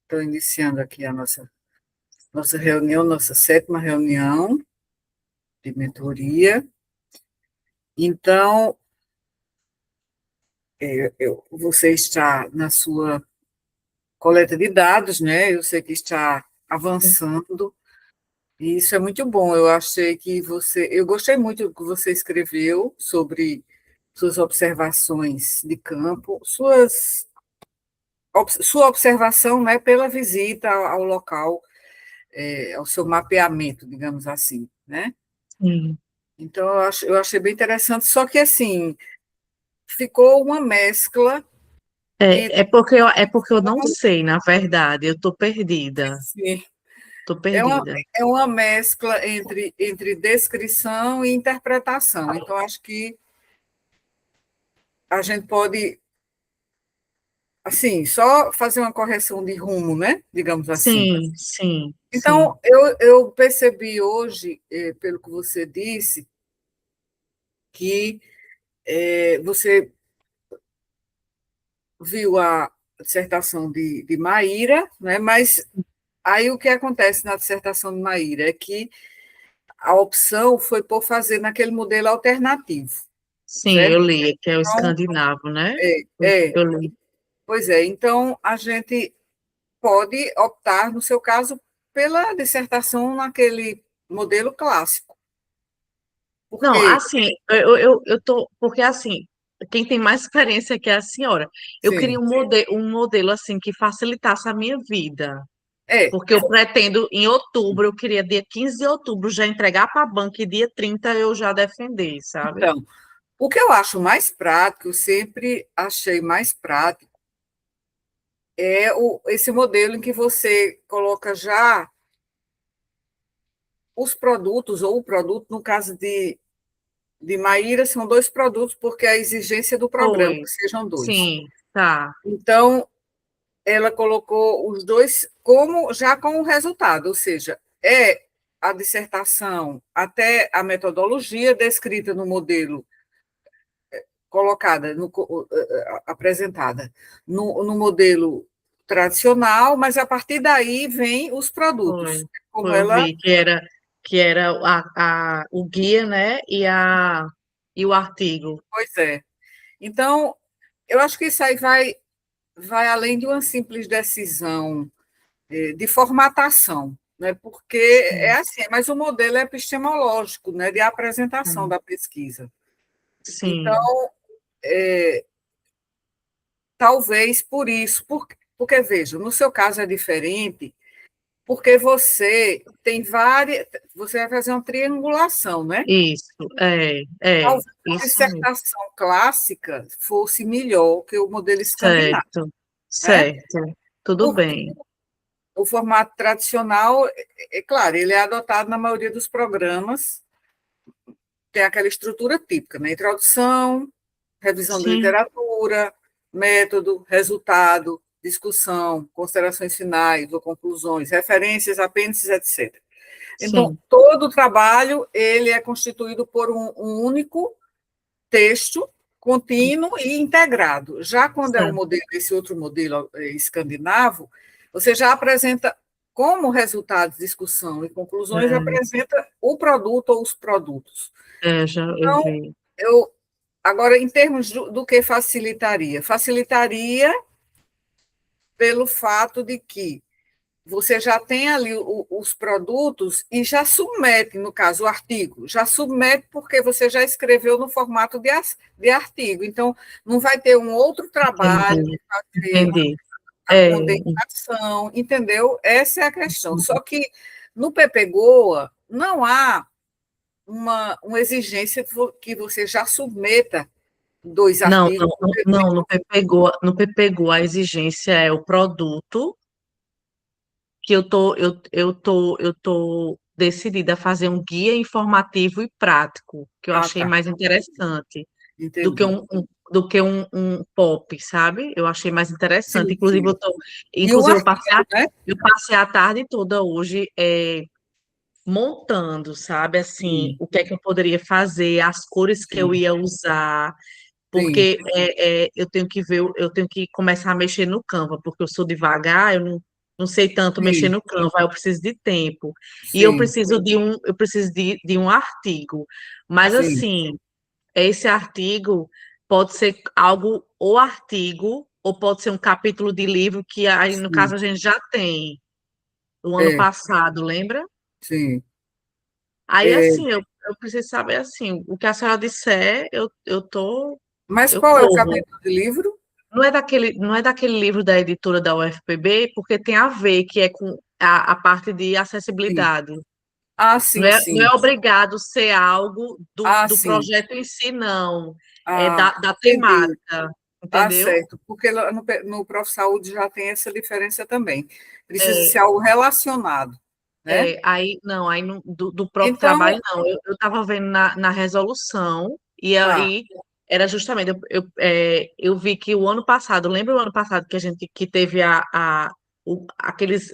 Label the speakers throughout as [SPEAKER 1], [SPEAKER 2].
[SPEAKER 1] Estou iniciando aqui a nossa reunião, nossa sétima reunião de mentoria. Então, você está na sua coleta de dados, né? Eu sei que está avançando, e isso é muito bom. Eu gostei muito do que você escreveu sobre suas observações de campo, sua observação, né, pela visita ao local, ao seu mapeamento, digamos assim, né?
[SPEAKER 2] Sim.
[SPEAKER 1] Então, eu achei bem interessante, só que, assim, ficou uma mescla entre...
[SPEAKER 2] É porque eu não sei, na verdade, eu estou perdida.
[SPEAKER 1] Sim,
[SPEAKER 2] Estou
[SPEAKER 1] é uma,
[SPEAKER 2] perdida.
[SPEAKER 1] é uma mescla entre descrição e interpretação. Então, acho que a gente pode, assim, só fazer uma correção de rumo, né? Digamos assim.
[SPEAKER 2] Sim, sim, sim,
[SPEAKER 1] Então, eu percebi hoje, pelo que você disse, que você viu a dissertação de Maíra, né? Mas aí o que acontece na dissertação de Maíra é que a opção foi por fazer naquele modelo alternativo,
[SPEAKER 2] sim,
[SPEAKER 1] certo?
[SPEAKER 2] eu li, que é o
[SPEAKER 1] Então,
[SPEAKER 2] escandinavo, né?
[SPEAKER 1] é, é,
[SPEAKER 2] Eu li.
[SPEAKER 1] pois é. Então, a gente pode optar, no seu caso, pela dissertação naquele modelo clássico,
[SPEAKER 2] Não,
[SPEAKER 1] porque,
[SPEAKER 2] assim, eu tô, porque assim, quem tem mais experiência que é a senhora, eu queria
[SPEAKER 1] sim,
[SPEAKER 2] um modelo assim que facilitasse a minha vida,
[SPEAKER 1] é.
[SPEAKER 2] porque eu pretendo em outubro, eu queria dia 15 de outubro já entregar para a banca e dia 30 eu já defender, sabe?
[SPEAKER 1] Então, o que eu acho mais prático, eu sempre achei mais prático, é esse modelo em que você coloca já os produtos, ou o produto, no caso de Maíra, são dois produtos, porque é a exigência do programa,
[SPEAKER 2] Foi.
[SPEAKER 1] que sejam dois.
[SPEAKER 2] Sim, tá.
[SPEAKER 1] Então, ela colocou os dois como já com o resultado, ou seja, é a dissertação até a metodologia descrita no modelo, colocada, apresentada no modelo tradicional, mas a partir daí vem os produtos,
[SPEAKER 2] Foi,
[SPEAKER 1] como
[SPEAKER 2] foi, eu
[SPEAKER 1] ela...
[SPEAKER 2] vi que era o guia, né, e o artigo.
[SPEAKER 1] Pois é. Então, eu acho que isso aí vai além de uma simples decisão de formatação, né? Porque é
[SPEAKER 2] Sim,
[SPEAKER 1] assim, mas o modelo é epistemológico, né? De apresentação
[SPEAKER 2] sim,
[SPEAKER 1] da pesquisa. Então,
[SPEAKER 2] sim.
[SPEAKER 1] talvez por isso, porque veja, no seu caso é diferente, porque você vai fazer uma triangulação, né?
[SPEAKER 2] Isso,
[SPEAKER 1] Talvez a
[SPEAKER 2] isso mesmo.
[SPEAKER 1] dissertação clássica fosse melhor que o modelo escandinavo,
[SPEAKER 2] Certo,
[SPEAKER 1] né?
[SPEAKER 2] certo, tudo
[SPEAKER 1] Porque
[SPEAKER 2] bem.
[SPEAKER 1] o formato tradicional, claro, ele é adotado na maioria dos programas, tem aquela estrutura típica, né? Introdução, revisão de
[SPEAKER 2] Sim,
[SPEAKER 1] literatura, método, resultado, discussão, considerações finais ou conclusões, referências, apêndices, etc. Então,
[SPEAKER 2] sim,
[SPEAKER 1] todo o trabalho ele é constituído por um único texto contínuo e integrado. Já quando é
[SPEAKER 2] certo,
[SPEAKER 1] esse outro modelo escandinavo, você já apresenta como resultados, discussão e conclusões, apresenta o produto ou os produtos.
[SPEAKER 2] já eu
[SPEAKER 1] Então,
[SPEAKER 2] vi.
[SPEAKER 1] eu agora, em termos do que facilitaria? Facilitaria pelo fato de que você já tem ali os produtos e já submete, no caso, o artigo, já submete porque você já escreveu no formato de artigo. Então, não vai ter um outro trabalho
[SPEAKER 2] Entendi,
[SPEAKER 1] de fazer
[SPEAKER 2] entendi.
[SPEAKER 1] a condensação, entendeu? Essa é a questão. Só que no PPGoa não há uma exigência que você já submeta dois
[SPEAKER 2] Não,
[SPEAKER 1] artigos.
[SPEAKER 2] não, não, não, no PPGO a exigência é o produto que eu tô decidida a fazer um guia informativo e prático, que eu
[SPEAKER 1] Ah,
[SPEAKER 2] achei
[SPEAKER 1] tá,
[SPEAKER 2] mais interessante do que
[SPEAKER 1] entendi.
[SPEAKER 2] um pop, sabe? Eu achei mais interessante.
[SPEAKER 1] Sim,
[SPEAKER 2] Inclusive,
[SPEAKER 1] sim. E um
[SPEAKER 2] inclusive
[SPEAKER 1] artigo, né?
[SPEAKER 2] eu passei a tarde toda hoje montando, sabe? Assim,
[SPEAKER 1] Sim,
[SPEAKER 2] o que é que eu poderia fazer, as cores que eu
[SPEAKER 1] sim,
[SPEAKER 2] ia usar,
[SPEAKER 1] sim.
[SPEAKER 2] porque eu tenho que começar a mexer no Canva, porque eu sou devagar, eu não. não sei tanto mexer
[SPEAKER 1] sim,
[SPEAKER 2] no Canva, eu preciso de tempo. E
[SPEAKER 1] sim,
[SPEAKER 2] eu preciso de um artigo. Mas
[SPEAKER 1] sim,
[SPEAKER 2] assim, esse artigo pode ser algo, ou artigo, ou pode ser um capítulo de livro que aí, no caso,
[SPEAKER 1] sim,
[SPEAKER 2] a gente já tem, do ano
[SPEAKER 1] é,
[SPEAKER 2] passado, lembra?
[SPEAKER 1] sim.
[SPEAKER 2] Aí,
[SPEAKER 1] É,
[SPEAKER 2] assim, eu preciso saber, assim, o que a senhora disser,
[SPEAKER 1] mas
[SPEAKER 2] eu
[SPEAKER 1] qual é o
[SPEAKER 2] corro.
[SPEAKER 1] capítulo de livro?
[SPEAKER 2] Não é daquele livro da editora da UFPB, porque tem a ver, que é com a parte de
[SPEAKER 1] Sim.
[SPEAKER 2] acessibilidade.
[SPEAKER 1] Ah,
[SPEAKER 2] Não
[SPEAKER 1] sim,
[SPEAKER 2] é, não
[SPEAKER 1] sim.
[SPEAKER 2] é obrigado ser algo
[SPEAKER 1] Ah,
[SPEAKER 2] do
[SPEAKER 1] sim.
[SPEAKER 2] projeto em si, não. É
[SPEAKER 1] Ah,
[SPEAKER 2] da
[SPEAKER 1] entendi.
[SPEAKER 2] temática,
[SPEAKER 1] Ah,
[SPEAKER 2] entendeu?
[SPEAKER 1] certo. Porque no Prof. Saúde já tem essa diferença também. Precisa
[SPEAKER 2] É,
[SPEAKER 1] ser algo relacionado, né?
[SPEAKER 2] do próprio
[SPEAKER 1] Então,
[SPEAKER 2] trabalho, não. Eu estava vendo na resolução, e
[SPEAKER 1] tá.
[SPEAKER 2] aí era justamente, eu vi que o ano passado, lembra o ano passado que a gente que teve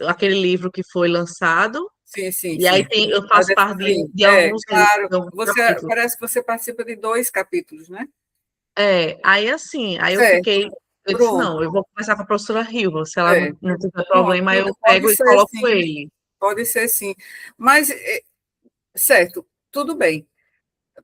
[SPEAKER 2] aquele livro que foi lançado?
[SPEAKER 1] Sim, sim,
[SPEAKER 2] E aí
[SPEAKER 1] sim.
[SPEAKER 2] eu
[SPEAKER 1] A
[SPEAKER 2] faço parte
[SPEAKER 1] sim,
[SPEAKER 2] de alguns livros,
[SPEAKER 1] claro.
[SPEAKER 2] de alguns
[SPEAKER 1] Você
[SPEAKER 2] capítulos.
[SPEAKER 1] parece que você participa de 2 capítulos, né?
[SPEAKER 2] Aí assim, aí eu
[SPEAKER 1] Certo.
[SPEAKER 2] fiquei, eu disse,
[SPEAKER 1] Pronto.
[SPEAKER 2] não, eu vou conversar com a professora Hilva, se ela
[SPEAKER 1] É.
[SPEAKER 2] não tiver
[SPEAKER 1] Pronto.
[SPEAKER 2] problema, eu
[SPEAKER 1] Pode
[SPEAKER 2] pego e
[SPEAKER 1] ser
[SPEAKER 2] coloco
[SPEAKER 1] sim.
[SPEAKER 2] ele.
[SPEAKER 1] Pode ser sim. Mas, certo, tudo bem.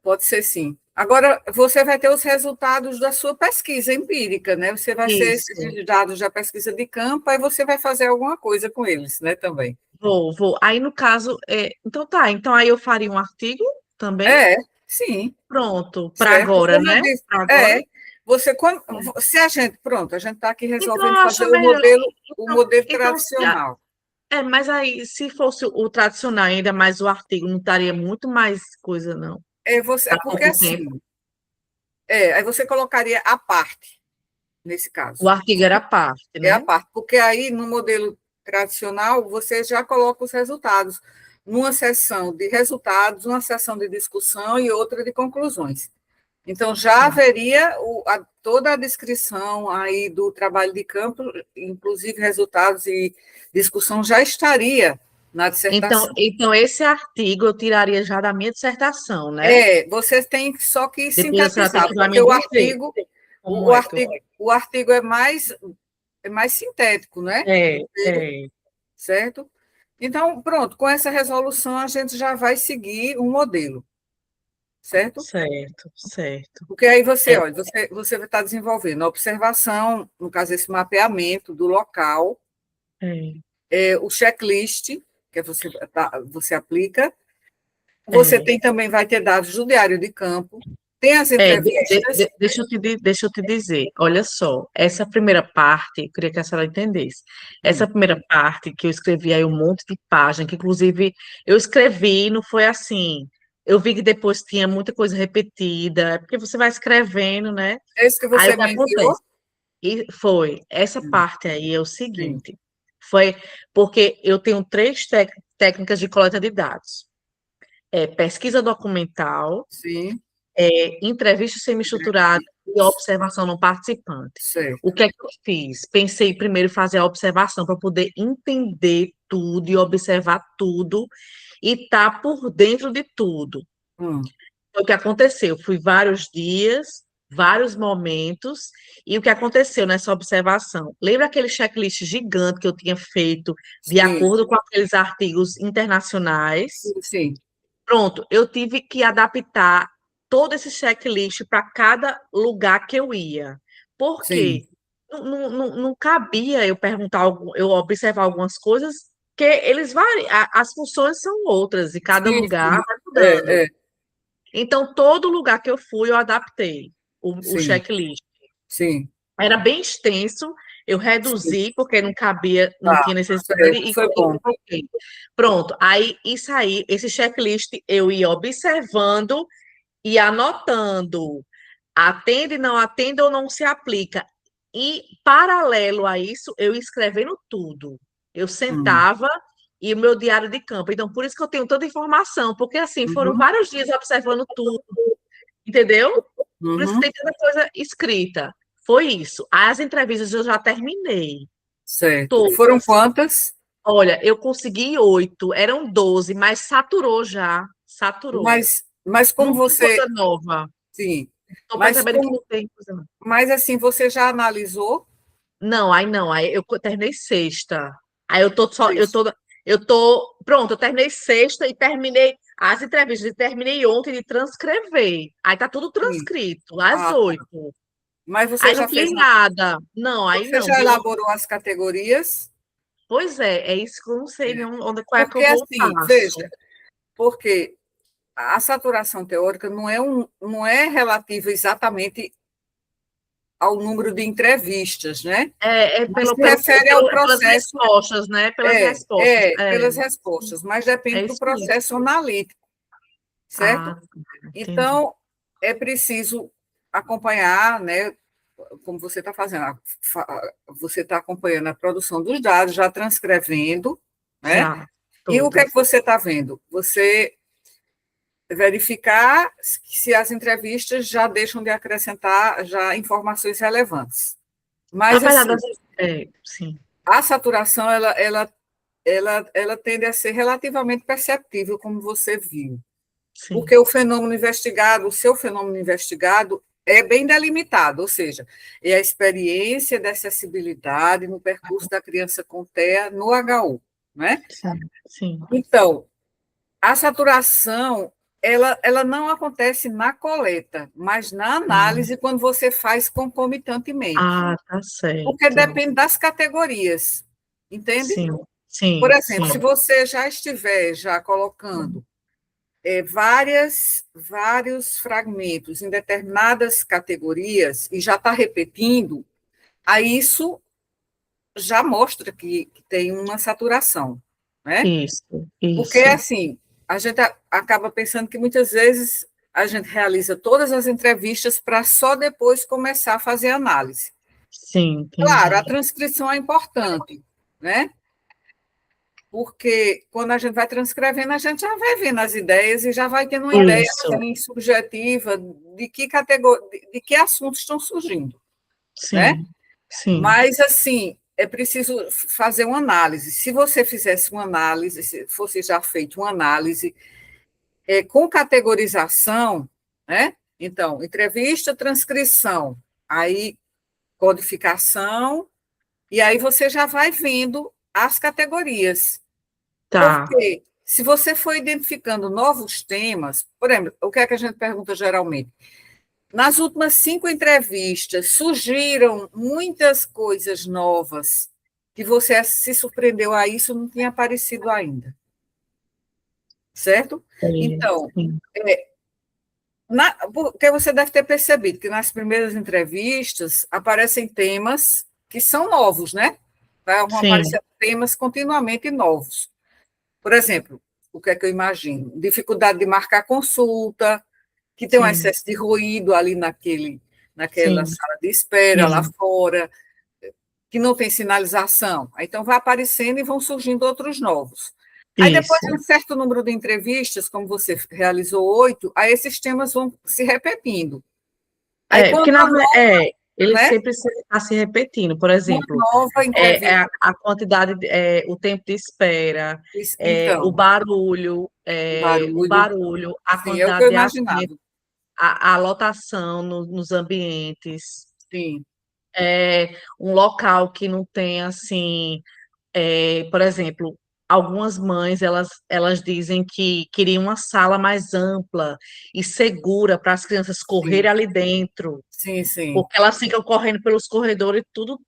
[SPEAKER 1] Pode ser sim. Agora, você vai ter os resultados da sua pesquisa empírica, né? Você vai ser
[SPEAKER 2] Isso,
[SPEAKER 1] esses dados da pesquisa de campo, aí você vai fazer alguma coisa com eles, né, também.
[SPEAKER 2] vou. Aí no caso, então tá, então aí eu faria um artigo também,
[SPEAKER 1] É, sim,
[SPEAKER 2] pronto, para
[SPEAKER 1] certo.
[SPEAKER 2] agora,
[SPEAKER 1] Como eu
[SPEAKER 2] né?
[SPEAKER 1] disse,
[SPEAKER 2] Para agora.
[SPEAKER 1] se a gente, pronto, a gente está aqui
[SPEAKER 2] Então
[SPEAKER 1] resolvendo
[SPEAKER 2] eu
[SPEAKER 1] fazer
[SPEAKER 2] acho melhor.
[SPEAKER 1] o
[SPEAKER 2] Então,
[SPEAKER 1] modelo
[SPEAKER 2] então
[SPEAKER 1] tradicional.
[SPEAKER 2] mas aí se fosse o tradicional, ainda mais o artigo, não estaria muito mais coisa, não.
[SPEAKER 1] É
[SPEAKER 2] Dá
[SPEAKER 1] porque
[SPEAKER 2] pouco tempo.
[SPEAKER 1] assim, aí você colocaria a parte, nesse
[SPEAKER 2] O
[SPEAKER 1] caso.
[SPEAKER 2] artigo era a parte,
[SPEAKER 1] É a
[SPEAKER 2] né?
[SPEAKER 1] parte, porque aí no modelo tradicional você já coloca os resultados numa seção de resultados, uma seção de discussão e outra de conclusões. Então já
[SPEAKER 2] Sim.
[SPEAKER 1] haveria toda a descrição aí do trabalho de campo, inclusive resultados e discussão já estaria na dissertação.
[SPEAKER 2] Então esse artigo eu tiraria já da minha dissertação, né?
[SPEAKER 1] Você tem só que
[SPEAKER 2] Depois a senhora tem
[SPEAKER 1] sintetizar,
[SPEAKER 2] que dar
[SPEAKER 1] porque
[SPEAKER 2] me dizer como é que eu.
[SPEAKER 1] o artigo é mais sintético, né?
[SPEAKER 2] É,
[SPEAKER 1] Certo? Então, pronto, com essa resolução a gente já vai seguir um modelo, certo?
[SPEAKER 2] certo, certo.
[SPEAKER 1] Porque aí
[SPEAKER 2] É,
[SPEAKER 1] olha, você vai estar desenvolvendo a observação, no caso, esse mapeamento do local,
[SPEAKER 2] é,
[SPEAKER 1] o checklist, que você aplica. Você
[SPEAKER 2] é.
[SPEAKER 1] tem também, vai ter dados do diário de campo, tem as entrevistas.
[SPEAKER 2] Deixa eu te dizer, olha só, essa primeira parte, eu queria que a senhora entendesse.
[SPEAKER 1] Hum,
[SPEAKER 2] Essa primeira parte que eu escrevi aí um monte de página, que inclusive eu escrevi, não foi assim. Eu vi que depois tinha muita coisa repetida, é porque você vai escrevendo, né?
[SPEAKER 1] é isso que
[SPEAKER 2] Aí o
[SPEAKER 1] você
[SPEAKER 2] que
[SPEAKER 1] me enviou?
[SPEAKER 2] acontece? E foi, essa
[SPEAKER 1] Hum,
[SPEAKER 2] parte aí é o
[SPEAKER 1] sim,
[SPEAKER 2] seguinte, foi porque eu tenho três técnicas de coleta de dados. É pesquisa documental,
[SPEAKER 1] sim,
[SPEAKER 2] entrevista semi-estruturada e observação no participante. O
[SPEAKER 1] certo.
[SPEAKER 2] que é que eu fiz? Pensei primeiro em fazer a observação para poder entender tudo e observar tudo e estar por dentro de tudo.
[SPEAKER 1] Hum,
[SPEAKER 2] Foi o que aconteceu. Fui vários dias, vários momentos, e o que aconteceu nessa observação? Lembra aquele checklist gigante que eu tinha feito de
[SPEAKER 1] sim,
[SPEAKER 2] acordo com aqueles artigos internacionais?
[SPEAKER 1] sim, sim,
[SPEAKER 2] Pronto, eu tive que adaptar todo esse checklist para cada lugar que eu ia. Por
[SPEAKER 1] sim,
[SPEAKER 2] quê? Não cabia eu perguntar, eu observar algumas coisas, que eles variam, as funções são outras e cada
[SPEAKER 1] sim,
[SPEAKER 2] lugar
[SPEAKER 1] sim.
[SPEAKER 2] vai mudando.
[SPEAKER 1] É,
[SPEAKER 2] Então, todo lugar que eu fui, eu adaptei o
[SPEAKER 1] sim,
[SPEAKER 2] checklist.
[SPEAKER 1] sim,
[SPEAKER 2] Era bem extenso, eu
[SPEAKER 1] sim.
[SPEAKER 2] reduzi porque não cabia, não
[SPEAKER 1] Tá,
[SPEAKER 2] tinha necessidade
[SPEAKER 1] certo,
[SPEAKER 2] e
[SPEAKER 1] foi bom.
[SPEAKER 2] coloquei. Pronto, aí isso aí, esse checklist eu ia observando e anotando, atende, não atende ou não se aplica. E paralelo a isso, eu ia escrevendo tudo. Eu
[SPEAKER 1] Hum,
[SPEAKER 2] sentava e o meu diário de campo. Então, por isso que eu tenho tanta informação, porque assim, foram
[SPEAKER 1] uhum,
[SPEAKER 2] vários dias observando tudo, entendeu? Por isso que
[SPEAKER 1] uhum,
[SPEAKER 2] tem tanta coisa escrita. Foi isso. As entrevistas eu já terminei,
[SPEAKER 1] certo. Foram
[SPEAKER 2] todas.
[SPEAKER 1] quantas?
[SPEAKER 2] Olha, eu consegui 8, eram 12, mas saturou já. Saturou.
[SPEAKER 1] Mas como
[SPEAKER 2] Não tem
[SPEAKER 1] você,
[SPEAKER 2] coisa nova.
[SPEAKER 1] sim,
[SPEAKER 2] Estou
[SPEAKER 1] mas
[SPEAKER 2] percebendo que
[SPEAKER 1] como,
[SPEAKER 2] não tem coisa nova.
[SPEAKER 1] mas assim, você já analisou?
[SPEAKER 2] Não, aí eu terminei sexta. Aí eu tô só,
[SPEAKER 1] Isso.
[SPEAKER 2] pronto, eu terminei sexta e terminei as entrevistas, e terminei ontem de transcrever. Aí tá tudo
[SPEAKER 1] Sim.
[SPEAKER 2] transcrito, às
[SPEAKER 1] Ah, tá.
[SPEAKER 2] 8.
[SPEAKER 1] Mas você
[SPEAKER 2] Aí não
[SPEAKER 1] já
[SPEAKER 2] fiz
[SPEAKER 1] fez,
[SPEAKER 2] nada. Não, aí
[SPEAKER 1] você
[SPEAKER 2] não,
[SPEAKER 1] já
[SPEAKER 2] viu?
[SPEAKER 1] elaborou as categorias?
[SPEAKER 2] Pois é isso que eu não sei nem qual é que
[SPEAKER 1] Porque
[SPEAKER 2] eu vou
[SPEAKER 1] assim,
[SPEAKER 2] passo.
[SPEAKER 1] veja, porque a saturação teórica não é relativa exatamente ao número de entrevistas, né?
[SPEAKER 2] É
[SPEAKER 1] Mas se refere ao
[SPEAKER 2] pelas
[SPEAKER 1] processo,
[SPEAKER 2] respostas, né? Pelas respostas.
[SPEAKER 1] pelas respostas, mas depende
[SPEAKER 2] É
[SPEAKER 1] do
[SPEAKER 2] isso mesmo.
[SPEAKER 1] processo analítico, certo?
[SPEAKER 2] Ah, entendi.
[SPEAKER 1] Então, é preciso acompanhar, né, como você está fazendo, você está acompanhando a produção dos dados, já transcrevendo, né?
[SPEAKER 2] Já,
[SPEAKER 1] E o que é que
[SPEAKER 2] todos.
[SPEAKER 1] você está vendo? Você verificar se as entrevistas já deixam de acrescentar já informações relevantes.
[SPEAKER 2] Na
[SPEAKER 1] Mas,
[SPEAKER 2] verdade,
[SPEAKER 1] assim,
[SPEAKER 2] sim,
[SPEAKER 1] a saturação, ela tende a ser relativamente perceptível, como você viu,
[SPEAKER 2] sim.
[SPEAKER 1] porque o fenômeno investigado, o seu fenômeno investigado, é bem delimitado, ou seja, é a experiência de acessibilidade no percurso da criança com TEA no HU, né?
[SPEAKER 2] Sim, sim.
[SPEAKER 1] Então, a saturação, ela não acontece na coleta, mas na
[SPEAKER 2] Hum.
[SPEAKER 1] análise, quando você faz concomitantemente,
[SPEAKER 2] Ah, tá
[SPEAKER 1] porque
[SPEAKER 2] certo.
[SPEAKER 1] depende das categorias, entende?
[SPEAKER 2] Sim,
[SPEAKER 1] Por
[SPEAKER 2] sim,
[SPEAKER 1] exemplo,
[SPEAKER 2] sim.
[SPEAKER 1] se você já estiver já colocando vários fragmentos em determinadas categorias e já está repetindo, aí isso já mostra que tem uma saturação, né?
[SPEAKER 2] Isso,
[SPEAKER 1] Porque,
[SPEAKER 2] isso.
[SPEAKER 1] assim, a gente acaba pensando que muitas vezes a gente realiza todas as entrevistas para só depois começar a fazer análise.
[SPEAKER 2] Sim,
[SPEAKER 1] Claro, a
[SPEAKER 2] entendi.
[SPEAKER 1] transcrição é importante, né? Porque quando a gente vai transcrevendo, a gente já vai vendo as ideias e já vai tendo uma ideia
[SPEAKER 2] Isso,
[SPEAKER 1] assim, subjetiva de que categoria, de que assuntos estão surgindo, né?
[SPEAKER 2] sim, sim.
[SPEAKER 1] Mas, assim, é preciso fazer uma análise. Se você fizesse uma análise, se fosse já feito uma análise com categorização, né? Então, entrevista, transcrição, aí codificação, e aí você já vai vendo as categorias.
[SPEAKER 2] Tá.
[SPEAKER 1] Porque se você for identificando novos temas, por exemplo, o que é que a gente pergunta geralmente? Nas últimas 5 entrevistas, surgiram muitas coisas novas que você se surpreendeu a isso, não tinha aparecido ainda, certo? Então,
[SPEAKER 2] Sim,
[SPEAKER 1] porque você deve ter percebido que nas primeiras entrevistas aparecem temas que são novos, né? Vão
[SPEAKER 2] sim,
[SPEAKER 1] aparecer temas continuamente novos. Por exemplo, o que é que eu imagino? Dificuldade de marcar consulta, que tem um
[SPEAKER 2] sim,
[SPEAKER 1] excesso de ruído ali naquela
[SPEAKER 2] sim,
[SPEAKER 1] sala de espera, lá
[SPEAKER 2] sim.
[SPEAKER 1] fora, que não tem sinalização. Então, vai aparecendo e vão surgindo outros novos. Aí, depois de
[SPEAKER 2] Isso.
[SPEAKER 1] um certo número de entrevistas, como você realizou 8, aí esses temas vão se repetindo. Aí, quando
[SPEAKER 2] Porque ele
[SPEAKER 1] né,
[SPEAKER 2] sempre está se repetindo. Por
[SPEAKER 1] uma
[SPEAKER 2] exemplo,
[SPEAKER 1] nova entrevista,
[SPEAKER 2] a quantidade, o tempo de espera,
[SPEAKER 1] então,
[SPEAKER 2] o
[SPEAKER 1] barulho,
[SPEAKER 2] barulho, a
[SPEAKER 1] sim, é o que eu
[SPEAKER 2] quantidade de
[SPEAKER 1] imaginava.
[SPEAKER 2] assento, a lotação nos ambientes,
[SPEAKER 1] Sim,
[SPEAKER 2] um local que não tem assim. Por exemplo, algumas mães elas dizem que queriam uma sala mais ampla e segura para as crianças
[SPEAKER 1] sim,
[SPEAKER 2] correrem ali dentro,
[SPEAKER 1] sim, sim.
[SPEAKER 2] porque elas ficam correndo pelos corredores tudo.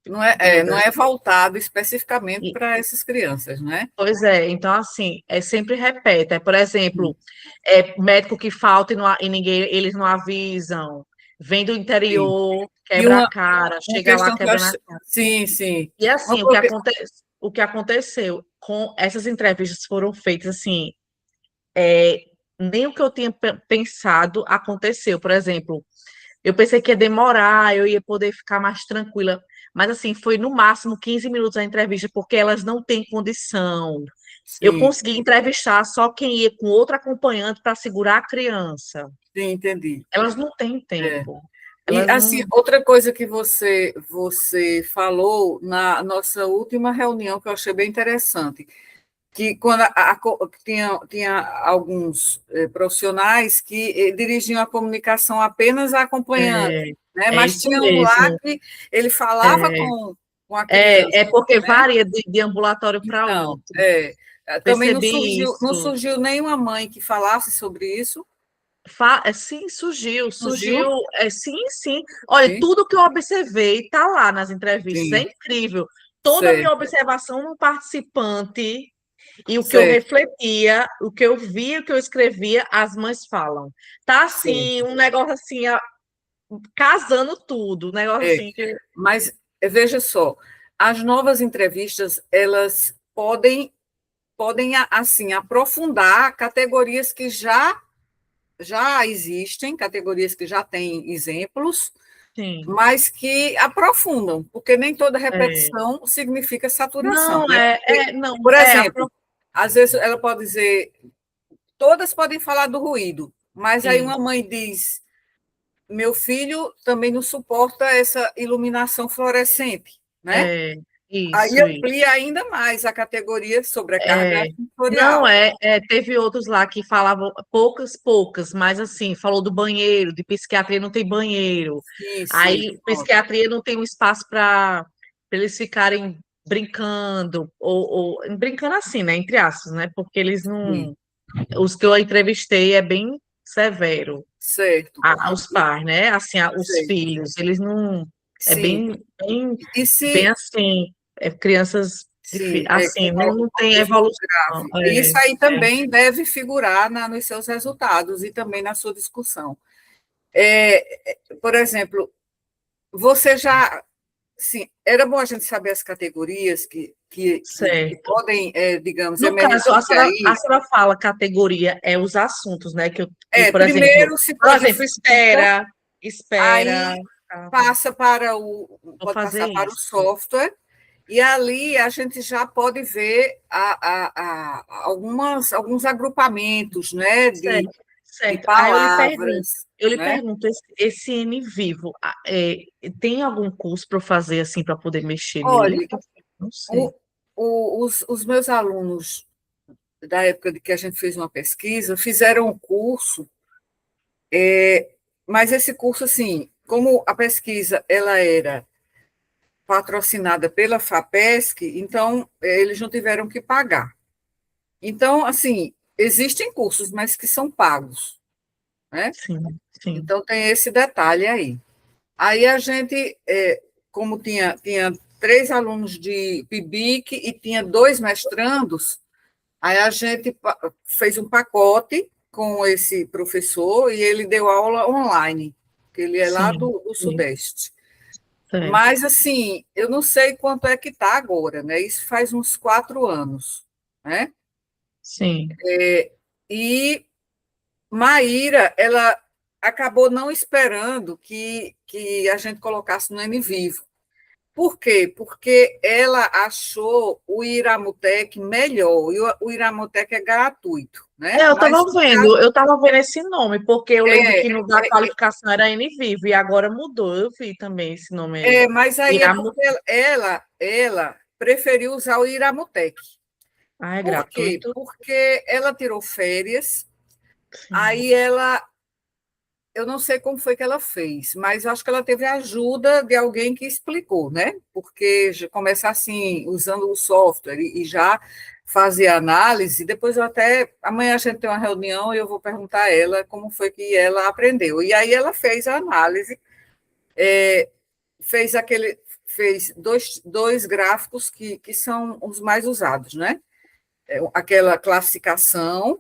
[SPEAKER 1] Não é voltado especificamente
[SPEAKER 2] E-
[SPEAKER 1] para essas crianças, né?
[SPEAKER 2] Pois é, então assim, sempre repete. Por
[SPEAKER 1] Sim,
[SPEAKER 2] exemplo, médico que falta e ninguém, eles não avisam, vem do
[SPEAKER 1] sim.
[SPEAKER 2] interior,
[SPEAKER 1] E
[SPEAKER 2] quebra a cara,
[SPEAKER 1] uma
[SPEAKER 2] chega lá
[SPEAKER 1] questão que eu
[SPEAKER 2] quebrando
[SPEAKER 1] acho.
[SPEAKER 2] a cara.
[SPEAKER 1] Sim, sim.
[SPEAKER 2] E
[SPEAKER 1] Uma
[SPEAKER 2] assim,
[SPEAKER 1] porque-
[SPEAKER 2] o que aconteceu com essas entrevistas foram feitas assim, é, nem o que eu tinha pensado aconteceu. Por exemplo, eu pensei que ia demorar, eu ia poder ficar mais tranquila, mas assim, foi no máximo 15 minutos a entrevista, porque elas não têm condição. Eu
[SPEAKER 1] Sim,
[SPEAKER 2] consegui entrevistar só quem ia com outro acompanhante para segurar a criança.
[SPEAKER 1] sim, entendi.
[SPEAKER 2] Elas não têm
[SPEAKER 1] É.
[SPEAKER 2] tempo.
[SPEAKER 1] E,
[SPEAKER 2] Elas
[SPEAKER 1] assim,
[SPEAKER 2] não.
[SPEAKER 1] outra coisa que você falou na nossa última reunião, que eu achei bem interessante, que quando tinha alguns profissionais que dirigiam a comunicação apenas a acompanhante,
[SPEAKER 2] É,
[SPEAKER 1] né?
[SPEAKER 2] é
[SPEAKER 1] Mas
[SPEAKER 2] isso
[SPEAKER 1] tinha um lá
[SPEAKER 2] mesmo.
[SPEAKER 1] que ele falava
[SPEAKER 2] É,
[SPEAKER 1] com a criança,
[SPEAKER 2] É porque
[SPEAKER 1] né?
[SPEAKER 2] varia de ambulatório para
[SPEAKER 1] Então,
[SPEAKER 2] outro.
[SPEAKER 1] também
[SPEAKER 2] Percebi
[SPEAKER 1] não
[SPEAKER 2] isso.
[SPEAKER 1] surgiu nenhuma mãe que falasse sobre isso.
[SPEAKER 2] Sim, surgiu,
[SPEAKER 1] Surgiu?
[SPEAKER 2] sim, sim. Olha,
[SPEAKER 1] Sim,
[SPEAKER 2] tudo que eu observei está lá nas entrevistas, é
[SPEAKER 1] sim,
[SPEAKER 2] incrível. Toda a minha
[SPEAKER 1] certo,
[SPEAKER 2] observação no participante e o que eu
[SPEAKER 1] certo,
[SPEAKER 2] refletia, o que eu via, o que eu escrevia, as mães falam. Tá assim,
[SPEAKER 1] certo.
[SPEAKER 2] um negócio assim, casando tudo, um negócio
[SPEAKER 1] É,
[SPEAKER 2] assim que
[SPEAKER 1] mas veja só, as novas entrevistas, elas podem assim aprofundar categorias que já existem, categorias que já têm exemplos,
[SPEAKER 2] sim,
[SPEAKER 1] mas que aprofundam, porque nem toda
[SPEAKER 2] é.
[SPEAKER 1] repetição significa saturação,
[SPEAKER 2] Não,
[SPEAKER 1] né?
[SPEAKER 2] não,
[SPEAKER 1] Por exemplo, às vezes ela pode dizer, todas podem falar do ruído, mas aí
[SPEAKER 2] sim,
[SPEAKER 1] uma mãe diz, meu filho também não suporta essa iluminação fluorescente, né?
[SPEAKER 2] é,
[SPEAKER 1] Aí
[SPEAKER 2] isso.
[SPEAKER 1] amplia ainda mais a categoria sobrecarga
[SPEAKER 2] É, não,
[SPEAKER 1] sensorial.
[SPEAKER 2] teve outros lá que falavam poucas, mas assim, falou do banheiro, de psiquiatria não tem banheiro.
[SPEAKER 1] Sim, sim,
[SPEAKER 2] Aí,
[SPEAKER 1] pronto.
[SPEAKER 2] psiquiatria não tem um espaço para eles ficarem brincando, ou brincando assim, né, entre aspas, né, porque eles
[SPEAKER 1] Sim,
[SPEAKER 2] não, os que eu entrevistei é bem severo,
[SPEAKER 1] certo.
[SPEAKER 2] aos pais, né, assim, os
[SPEAKER 1] Sei,
[SPEAKER 2] filhos, eles não, é
[SPEAKER 1] sim. E
[SPEAKER 2] bem
[SPEAKER 1] se,
[SPEAKER 2] assim, crianças,
[SPEAKER 1] sim,
[SPEAKER 2] assim,
[SPEAKER 1] com
[SPEAKER 2] não tem
[SPEAKER 1] autismo
[SPEAKER 2] evolução.
[SPEAKER 1] grave. Isso
[SPEAKER 2] É,
[SPEAKER 1] aí
[SPEAKER 2] é,
[SPEAKER 1] também deve figurar nos seus resultados e também na sua discussão. Por exemplo, você já. Sim, era bom a gente saber as categorias que
[SPEAKER 2] certo.
[SPEAKER 1] podem, digamos,
[SPEAKER 2] No caso,
[SPEAKER 1] emergir
[SPEAKER 2] a
[SPEAKER 1] aí.
[SPEAKER 2] senhora fala categoria, os assuntos, né? Que,
[SPEAKER 1] Primeiro, se
[SPEAKER 2] por
[SPEAKER 1] for de
[SPEAKER 2] exemplo,
[SPEAKER 1] física,
[SPEAKER 2] espera,
[SPEAKER 1] aí
[SPEAKER 2] tá, vou
[SPEAKER 1] pode
[SPEAKER 2] fazer
[SPEAKER 1] passar para o
[SPEAKER 2] isso.
[SPEAKER 1] software, e ali a gente já pode ver alguns agrupamentos, né,
[SPEAKER 2] Certo,
[SPEAKER 1] de
[SPEAKER 2] certo. Aí
[SPEAKER 1] palavras,
[SPEAKER 2] eu lhe
[SPEAKER 1] né?
[SPEAKER 2] pergunto, esse N vivo, tem algum curso para eu fazer assim para poder mexer nele?
[SPEAKER 1] Olha,
[SPEAKER 2] Não sei.
[SPEAKER 1] o- os meus alunos da época de que a gente fez uma pesquisa fizeram um curso, mas esse curso, assim, como a pesquisa ela era patrocinada pela FAPESC, então eles não tiveram que pagar. Então, assim, existem cursos, mas que são pagos, né?
[SPEAKER 2] Sim, sim,
[SPEAKER 1] Então tem esse detalhe aí. Aí a gente, como tinha 3 alunos de PIBIC e tinha 2 mestrandos, aí a gente fez um pacote com esse professor e ele deu aula online, que ele é lá
[SPEAKER 2] sim,
[SPEAKER 1] do
[SPEAKER 2] sim,
[SPEAKER 1] Sudeste.
[SPEAKER 2] certo,
[SPEAKER 1] Mas, assim, eu não sei quanto é que está agora, né? Isso faz uns 4 anos, né?
[SPEAKER 2] sim,
[SPEAKER 1] E Maíra, ela acabou não esperando que a gente colocasse no N Vivo. Por quê? Porque ela achou o Iramutec melhor, e o Iramutec é gratuito, né? Mas, no caso,
[SPEAKER 2] eu estava vendo esse nome, porque eu lembro
[SPEAKER 1] é,
[SPEAKER 2] que no da qualificação era NVIVO, e agora mudou, eu vi também esse nome aí.
[SPEAKER 1] mas aí é
[SPEAKER 2] Iramu...
[SPEAKER 1] porque ela preferiu usar o Iramutec.
[SPEAKER 2] Ah, é
[SPEAKER 1] Por quê?
[SPEAKER 2] gratuito?
[SPEAKER 1] Porque ela tirou férias,
[SPEAKER 2] Sim,
[SPEAKER 1] aí eu não sei como foi que ela fez, mas acho que ela teve a ajuda de alguém que explicou, né? Porque começar assim, usando o software e já fazer análise, depois amanhã a gente tem uma reunião e eu vou perguntar a ela como foi que ela aprendeu. E aí ela fez a análise, é, fez fez dois gráficos que são os mais usados, né? Aquela classificação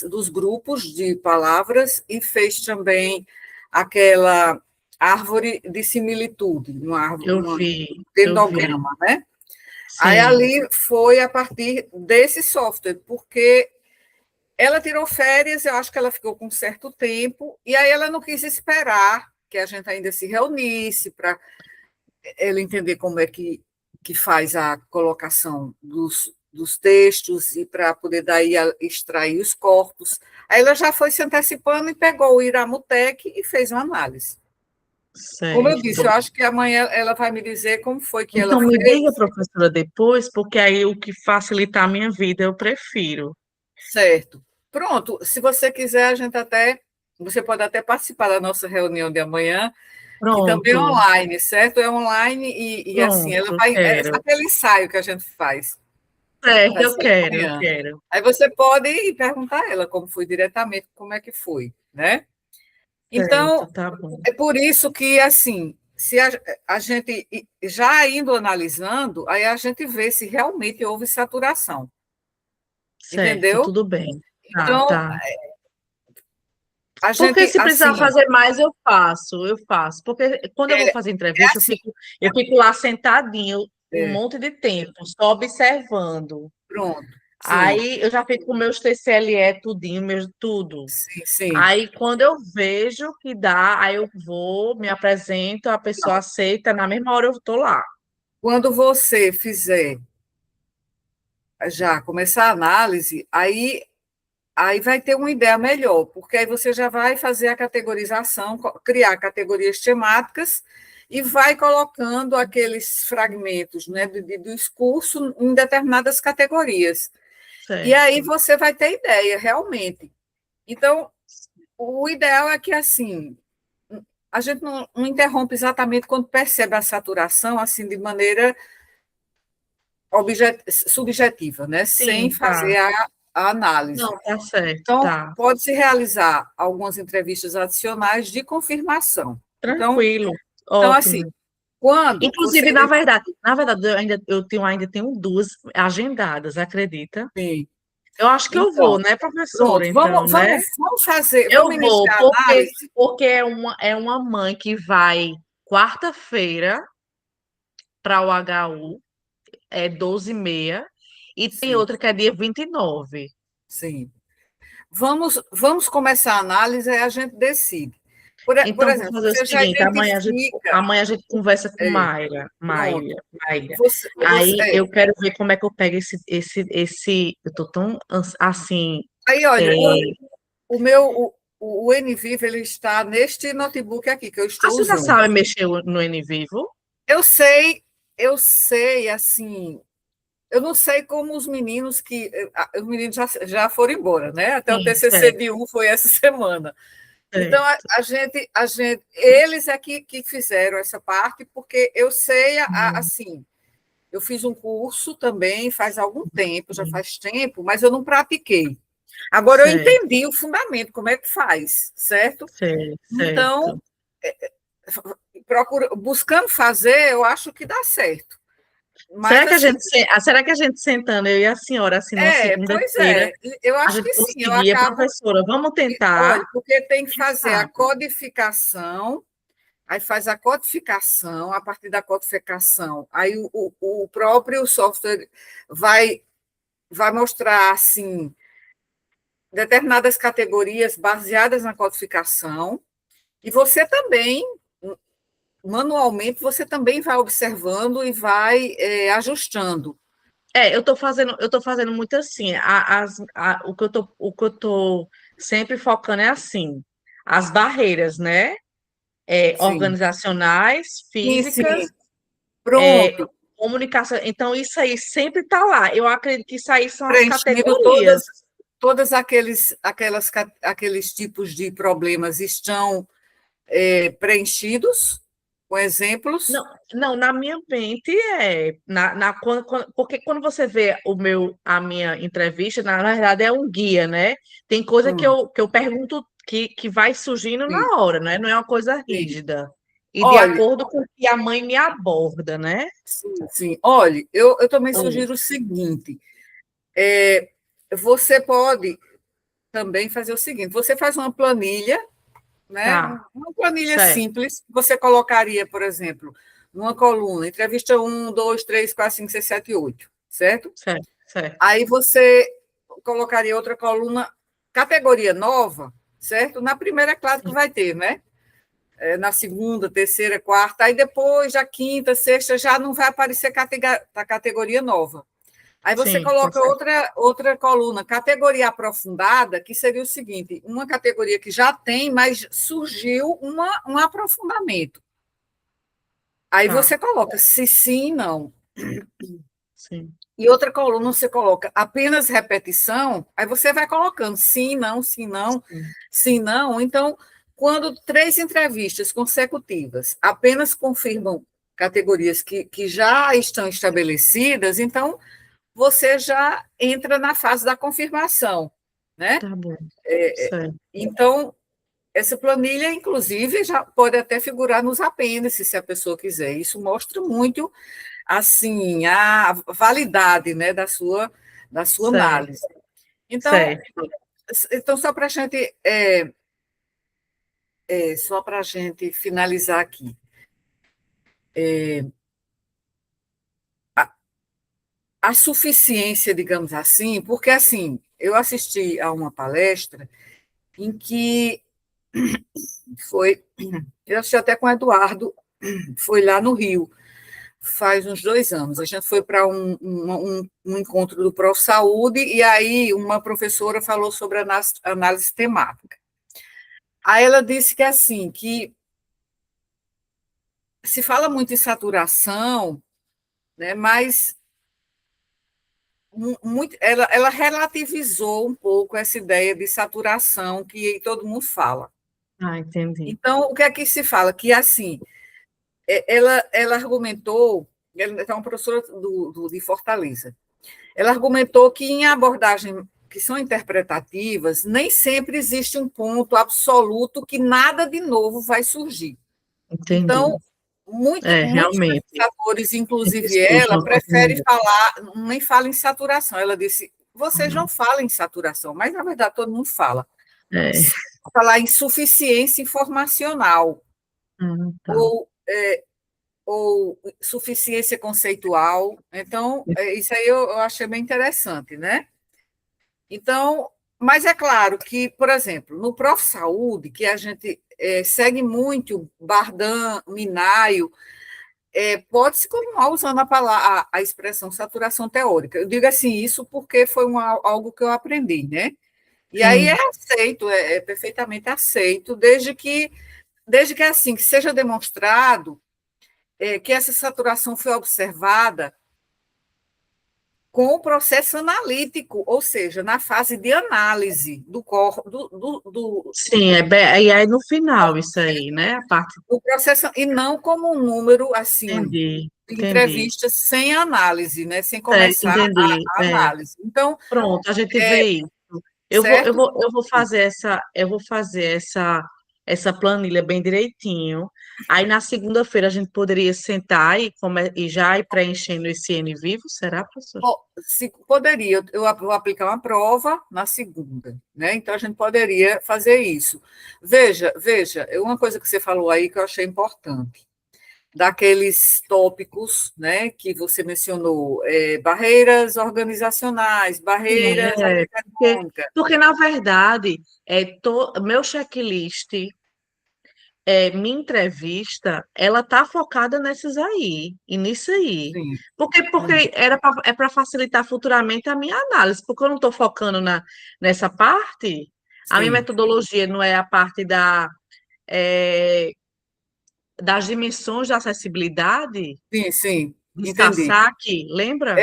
[SPEAKER 1] dos grupos de palavras e fez também aquela árvore de similitude, um
[SPEAKER 2] eu vi,
[SPEAKER 1] dendograma, né? Aí
[SPEAKER 2] sim,
[SPEAKER 1] ali foi a partir desse software, porque ela tirou férias, eu acho que ela ficou com um certo tempo, e aí ela não quis esperar que a gente ainda se reunisse para ela entender como é que faz a colocação dos textos e para poder daí extrair os corpos. Aí ela já foi se antecipando e pegou o Iramutec e fez uma análise. Como eu disse, eu
[SPEAKER 2] certo.
[SPEAKER 1] acho que amanhã ela vai me dizer como foi que ela
[SPEAKER 2] Então me diga,
[SPEAKER 1] fez,
[SPEAKER 2] professora, depois, porque aí o que facilita a minha vida eu prefiro.
[SPEAKER 1] certo. Pronto, se você quiser, você pode até participar da nossa reunião de amanhã, que também é
[SPEAKER 2] Pronto,
[SPEAKER 1] online, certo? É online e assim, ela
[SPEAKER 2] pronto,
[SPEAKER 1] vai. É
[SPEAKER 2] quero.
[SPEAKER 1] aquele ensaio que a gente faz.
[SPEAKER 2] Certo,
[SPEAKER 1] Vai
[SPEAKER 2] eu
[SPEAKER 1] ser
[SPEAKER 2] quero, eu
[SPEAKER 1] amanhã.
[SPEAKER 2] quero.
[SPEAKER 1] Aí você pode ir perguntar a ela como foi diretamente, como é que foi, né?
[SPEAKER 2] Certo,
[SPEAKER 1] Então,
[SPEAKER 2] tá bom.
[SPEAKER 1] é por isso que, assim, se a gente já indo analisando, aí a gente vê se realmente houve saturação,
[SPEAKER 2] Certo,
[SPEAKER 1] entendeu?
[SPEAKER 2] tudo bem. Tá,
[SPEAKER 1] Então,
[SPEAKER 2] tá.
[SPEAKER 1] a
[SPEAKER 2] Porque
[SPEAKER 1] gente,
[SPEAKER 2] se precisar
[SPEAKER 1] assim,
[SPEAKER 2] fazer mais, eu faço, eu faço. Porque quando eu vou
[SPEAKER 1] é,
[SPEAKER 2] fazer
[SPEAKER 1] é
[SPEAKER 2] entrevista,
[SPEAKER 1] assim,
[SPEAKER 2] eu fico lá sentadinho um
[SPEAKER 1] é,
[SPEAKER 2] monte de tempo, só observando.
[SPEAKER 1] pronto, sim,
[SPEAKER 2] Aí eu já fico com meus TCLE, tudinho, meus tudo.
[SPEAKER 1] sim, sim.
[SPEAKER 2] Aí quando eu vejo que dá, aí eu vou, me apresento, a pessoa aceita, na mesma hora eu tô lá.
[SPEAKER 1] Quando você fizer já começar a análise, aí vai ter uma ideia melhor, porque aí você já vai fazer a categorização, criar categorias temáticas e vai colocando aqueles fragmentos, né, do discurso em determinadas categorias. E aí
[SPEAKER 2] Certo.
[SPEAKER 1] você vai ter ideia, realmente. Então, o ideal é que, assim, a gente não interrompe exatamente quando percebe a saturação, assim, de maneira subjetiva, né, sem
[SPEAKER 2] Sim, tá.
[SPEAKER 1] fazer a análise.
[SPEAKER 2] Não, tá certo,
[SPEAKER 1] Então,
[SPEAKER 2] tá.
[SPEAKER 1] pode-se realizar algumas entrevistas adicionais de confirmação.
[SPEAKER 2] Tranquilo,
[SPEAKER 1] Então assim,
[SPEAKER 2] ótimo.
[SPEAKER 1] quando você.
[SPEAKER 2] Inclusive, na verdade, ainda tenho duas agendadas, acredita?
[SPEAKER 1] Sim,
[SPEAKER 2] Eu acho que eu vou,
[SPEAKER 1] então,
[SPEAKER 2] né, professora?
[SPEAKER 1] pronto,
[SPEAKER 2] Então, né?
[SPEAKER 1] vamos
[SPEAKER 2] Eu vou,
[SPEAKER 1] iniciar a análise.
[SPEAKER 2] porque é uma mãe que vai quarta-feira para o HU, é 12h30, e tem
[SPEAKER 1] Sim,
[SPEAKER 2] outra que é dia 29.
[SPEAKER 1] sim. Vamos começar a análise e a gente decide. Por
[SPEAKER 2] Então, vou
[SPEAKER 1] exemplo,
[SPEAKER 2] fazer o
[SPEAKER 1] você já
[SPEAKER 2] seguinte,
[SPEAKER 1] identifica.
[SPEAKER 2] amanhã a gente conversa com
[SPEAKER 1] É,
[SPEAKER 2] Maíra,
[SPEAKER 1] pronto.
[SPEAKER 2] Maíra. Aí
[SPEAKER 1] É.
[SPEAKER 2] eu quero ver como é que eu pego eu tô tão assim,
[SPEAKER 1] Aí,
[SPEAKER 2] é,
[SPEAKER 1] olha, o meu, o NVIV, ele está neste notebook aqui que eu
[SPEAKER 2] a
[SPEAKER 1] estou
[SPEAKER 2] senhora
[SPEAKER 1] usando.
[SPEAKER 2] sabe mexer no NVivo?
[SPEAKER 1] Eu sei, eu sei, assim, eu não sei como os meninos já foram embora, né? Até o
[SPEAKER 2] Sim,
[SPEAKER 1] TCC
[SPEAKER 2] certo,
[SPEAKER 1] de um foi essa semana. Então,
[SPEAKER 2] certo.
[SPEAKER 1] eles é que fizeram essa parte, porque eu sei,
[SPEAKER 2] Hum,
[SPEAKER 1] assim, eu fiz um curso também faz algum tempo, já
[SPEAKER 2] sim,
[SPEAKER 1] faz tempo, mas eu não pratiquei. Agora eu
[SPEAKER 2] certo,
[SPEAKER 1] entendi o fundamento, como é que faz, certo?
[SPEAKER 2] certo,
[SPEAKER 1] Então,
[SPEAKER 2] certo.
[SPEAKER 1] buscando fazer, eu acho que dá certo. Mas, assim,
[SPEAKER 2] Será que a gente sentando, eu e a senhora, assim, numa
[SPEAKER 1] pois
[SPEAKER 2] segunda-feira,
[SPEAKER 1] é, eu
[SPEAKER 2] a
[SPEAKER 1] acho
[SPEAKER 2] gente
[SPEAKER 1] que sim, eu
[SPEAKER 2] conseguia,
[SPEAKER 1] acabo.
[SPEAKER 2] professora, vamos tentar,
[SPEAKER 1] Olha, porque tem que
[SPEAKER 2] quem
[SPEAKER 1] fazer a
[SPEAKER 2] sabe?
[SPEAKER 1] codificação, aí faz a codificação, a partir da codificação, aí o próprio software vai, vai mostrar, assim, determinadas categorias baseadas na codificação, e você também, manualmente, você também vai observando e vai ajustando.
[SPEAKER 2] Eu tô fazendo muito assim. O que eu tô sempre focando é assim, as barreiras, né?
[SPEAKER 1] Sim,
[SPEAKER 2] Organizacionais,
[SPEAKER 1] sim,
[SPEAKER 2] físicas,
[SPEAKER 1] sim.
[SPEAKER 2] é,
[SPEAKER 1] Pronto,
[SPEAKER 2] comunicação. Então, isso aí sempre tá lá. Eu acredito que isso aí são as
[SPEAKER 1] preenchendo
[SPEAKER 2] categorias.
[SPEAKER 1] todas aqueles tipos de problemas estão preenchidos com exemplos.
[SPEAKER 2] Não, não, na minha mente porque quando você vê a minha entrevista, na verdade é um guia, né? Tem coisa
[SPEAKER 1] Hum,
[SPEAKER 2] que eu pergunto que vai surgindo
[SPEAKER 1] sim,
[SPEAKER 2] na hora, né? Não é uma coisa
[SPEAKER 1] sim.
[SPEAKER 2] rígida. E de
[SPEAKER 1] Olhe,
[SPEAKER 2] acordo com o que a mãe me aborda, né?
[SPEAKER 1] sim, sim. Olhe, eu também
[SPEAKER 2] Oi.
[SPEAKER 1] sugiro o seguinte: é, você pode também fazer o seguinte: você faz uma planilha, né?
[SPEAKER 2] Tá,
[SPEAKER 1] Uma planilha
[SPEAKER 2] certo,
[SPEAKER 1] simples, você colocaria, por exemplo, numa coluna, entrevista um, 2, 3, 4, 5, 6, 7, 8, certo?
[SPEAKER 2] certo, certo.
[SPEAKER 1] Aí você colocaria outra coluna, categoria nova, certo? Na primeira, é claro que
[SPEAKER 2] Sim,
[SPEAKER 1] vai ter, né? Na segunda, terceira, quarta, aí depois, da quinta, sexta, já não vai aparecer a categoria nova. Aí você
[SPEAKER 2] sim, tá
[SPEAKER 1] coloca
[SPEAKER 2] certo.
[SPEAKER 1] outra coluna, categoria aprofundada, que seria o seguinte: uma categoria que já tem, mas surgiu um aprofundamento. Aí você
[SPEAKER 2] Tá,
[SPEAKER 1] coloca se sim, não.
[SPEAKER 2] sim,
[SPEAKER 1] E outra coluna você coloca apenas repetição, aí você vai colocando sim, não, sim, não,
[SPEAKER 2] sim,
[SPEAKER 1] sim, não. Então, Quando 3 entrevistas consecutivas apenas confirmam categorias que já estão estabelecidas, então você já entra na fase da confirmação, né?
[SPEAKER 2] Tá bom.
[SPEAKER 1] É,
[SPEAKER 2] Certo.
[SPEAKER 1] então, essa planilha, inclusive, já pode até figurar nos apêndices, se a pessoa quiser. Isso mostra muito, assim, a validade, né, da sua
[SPEAKER 2] Certo.
[SPEAKER 1] análise. Então,
[SPEAKER 2] Certo.
[SPEAKER 1] então só para a gente finalizar aqui, a suficiência, digamos assim, porque, assim, eu assisti a uma palestra em que foi, eu assisti até com o Eduardo, foi lá no Rio, faz uns 2 anos. A gente foi para um encontro do Prof. Saúde, e aí uma professora falou sobre análise temática. Aí ela disse que, assim, que se fala muito em saturação, né, mas muito, ela relativizou um pouco essa ideia de saturação que todo mundo fala.
[SPEAKER 2] Ah, entendi.
[SPEAKER 1] Então, o que é que se fala? Que, assim, ela argumentou, ela é uma professora de Fortaleza, ela argumentou que em abordagem que são interpretativas, nem sempre existe um ponto absoluto que nada de novo vai surgir.
[SPEAKER 2] Entendi.
[SPEAKER 1] Então, muitos
[SPEAKER 2] Realmente.
[SPEAKER 1] pesquisadores,
[SPEAKER 2] Sempre
[SPEAKER 1] inclusive
[SPEAKER 2] surge
[SPEAKER 1] ela,
[SPEAKER 2] uma coisa
[SPEAKER 1] prefere
[SPEAKER 2] nova.
[SPEAKER 1] falar, nem fala em saturação. Ela disse, vocês
[SPEAKER 2] Uhum.
[SPEAKER 1] não falam em saturação, mas, na verdade, todo mundo fala.
[SPEAKER 2] É.
[SPEAKER 1] Falar em suficiência informacional,
[SPEAKER 2] Tá.
[SPEAKER 1] ou suficiência conceitual. Então, isso aí eu achei bem interessante, né? Então, mas é claro que, por exemplo, no Prof. Saúde, que a gente segue muito Bardan, Minayo, pode-se continuar usando a expressão saturação teórica. Eu digo assim, isso porque foi algo que eu aprendi, né? E aí é
[SPEAKER 2] Sim,
[SPEAKER 1] aceito, é perfeitamente aceito, desde que assim, que seja demonstrado que essa saturação foi observada com o processo analítico, ou seja, na fase de análise do corpo,
[SPEAKER 2] sim, e aí no final isso aí, né? A parte.
[SPEAKER 1] do processo, e não como um número assim
[SPEAKER 2] Entendi,
[SPEAKER 1] de
[SPEAKER 2] entendi.
[SPEAKER 1] entrevistas sem análise, né, sem
[SPEAKER 2] Certo,
[SPEAKER 1] começar
[SPEAKER 2] entendi.
[SPEAKER 1] a análise. Então,
[SPEAKER 2] Pronto, a gente vê isso.
[SPEAKER 1] certo?
[SPEAKER 2] Eu vou fazer essa planilha bem direitinho. Aí na segunda-feira a gente poderia sentar e já ir preenchendo esse N vivo, será, professor?
[SPEAKER 1] Se poderia, eu vou aplicar uma prova na segunda, né? Então a gente poderia fazer isso. Veja, uma coisa que você falou aí que eu achei importante, daqueles tópicos, né, que você mencionou, barreiras organizacionais,
[SPEAKER 2] Sim,
[SPEAKER 1] barreiras
[SPEAKER 2] porque,
[SPEAKER 1] arquitetônicas.
[SPEAKER 2] na verdade, meu checklist, minha entrevista, ela tá focada nessas aí, e nisso aí.
[SPEAKER 1] Sim.
[SPEAKER 2] Porque é para facilitar futuramente a minha análise, porque eu não estou focando nessa parte, a minha
[SPEAKER 1] Sim,
[SPEAKER 2] metodologia não é a parte é, das dimensões da acessibilidade,
[SPEAKER 1] sim, sim,
[SPEAKER 2] de
[SPEAKER 1] entendi.
[SPEAKER 2] Sasaki, lembra?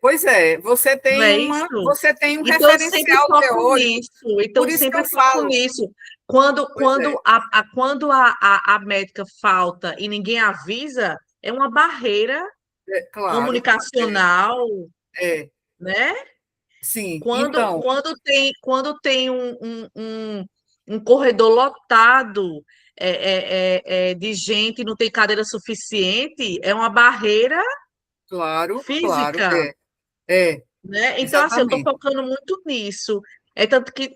[SPEAKER 1] Pois é,
[SPEAKER 2] Não é isso?
[SPEAKER 1] você tem um
[SPEAKER 2] Então, eu sempre
[SPEAKER 1] referencial
[SPEAKER 2] foco
[SPEAKER 1] teórico,
[SPEAKER 2] nisso. Então,
[SPEAKER 1] por
[SPEAKER 2] eu
[SPEAKER 1] isso que
[SPEAKER 2] sempre
[SPEAKER 1] eu
[SPEAKER 2] foco
[SPEAKER 1] falo.
[SPEAKER 2] nisso. Quando,
[SPEAKER 1] Pois
[SPEAKER 2] quando,
[SPEAKER 1] é,
[SPEAKER 2] a médica falta e ninguém avisa, é uma barreira
[SPEAKER 1] claro,
[SPEAKER 2] comunicacional,
[SPEAKER 1] é,
[SPEAKER 2] né?
[SPEAKER 1] sim.
[SPEAKER 2] Quando,
[SPEAKER 1] Então,
[SPEAKER 2] quando tem, quando tem um corredor lotado de gente e não tem cadeira suficiente, é uma barreira
[SPEAKER 1] claro,
[SPEAKER 2] física.
[SPEAKER 1] é,
[SPEAKER 2] Né? Então, assim, eu estou
[SPEAKER 1] exatamente.
[SPEAKER 2] focando muito nisso. É tanto que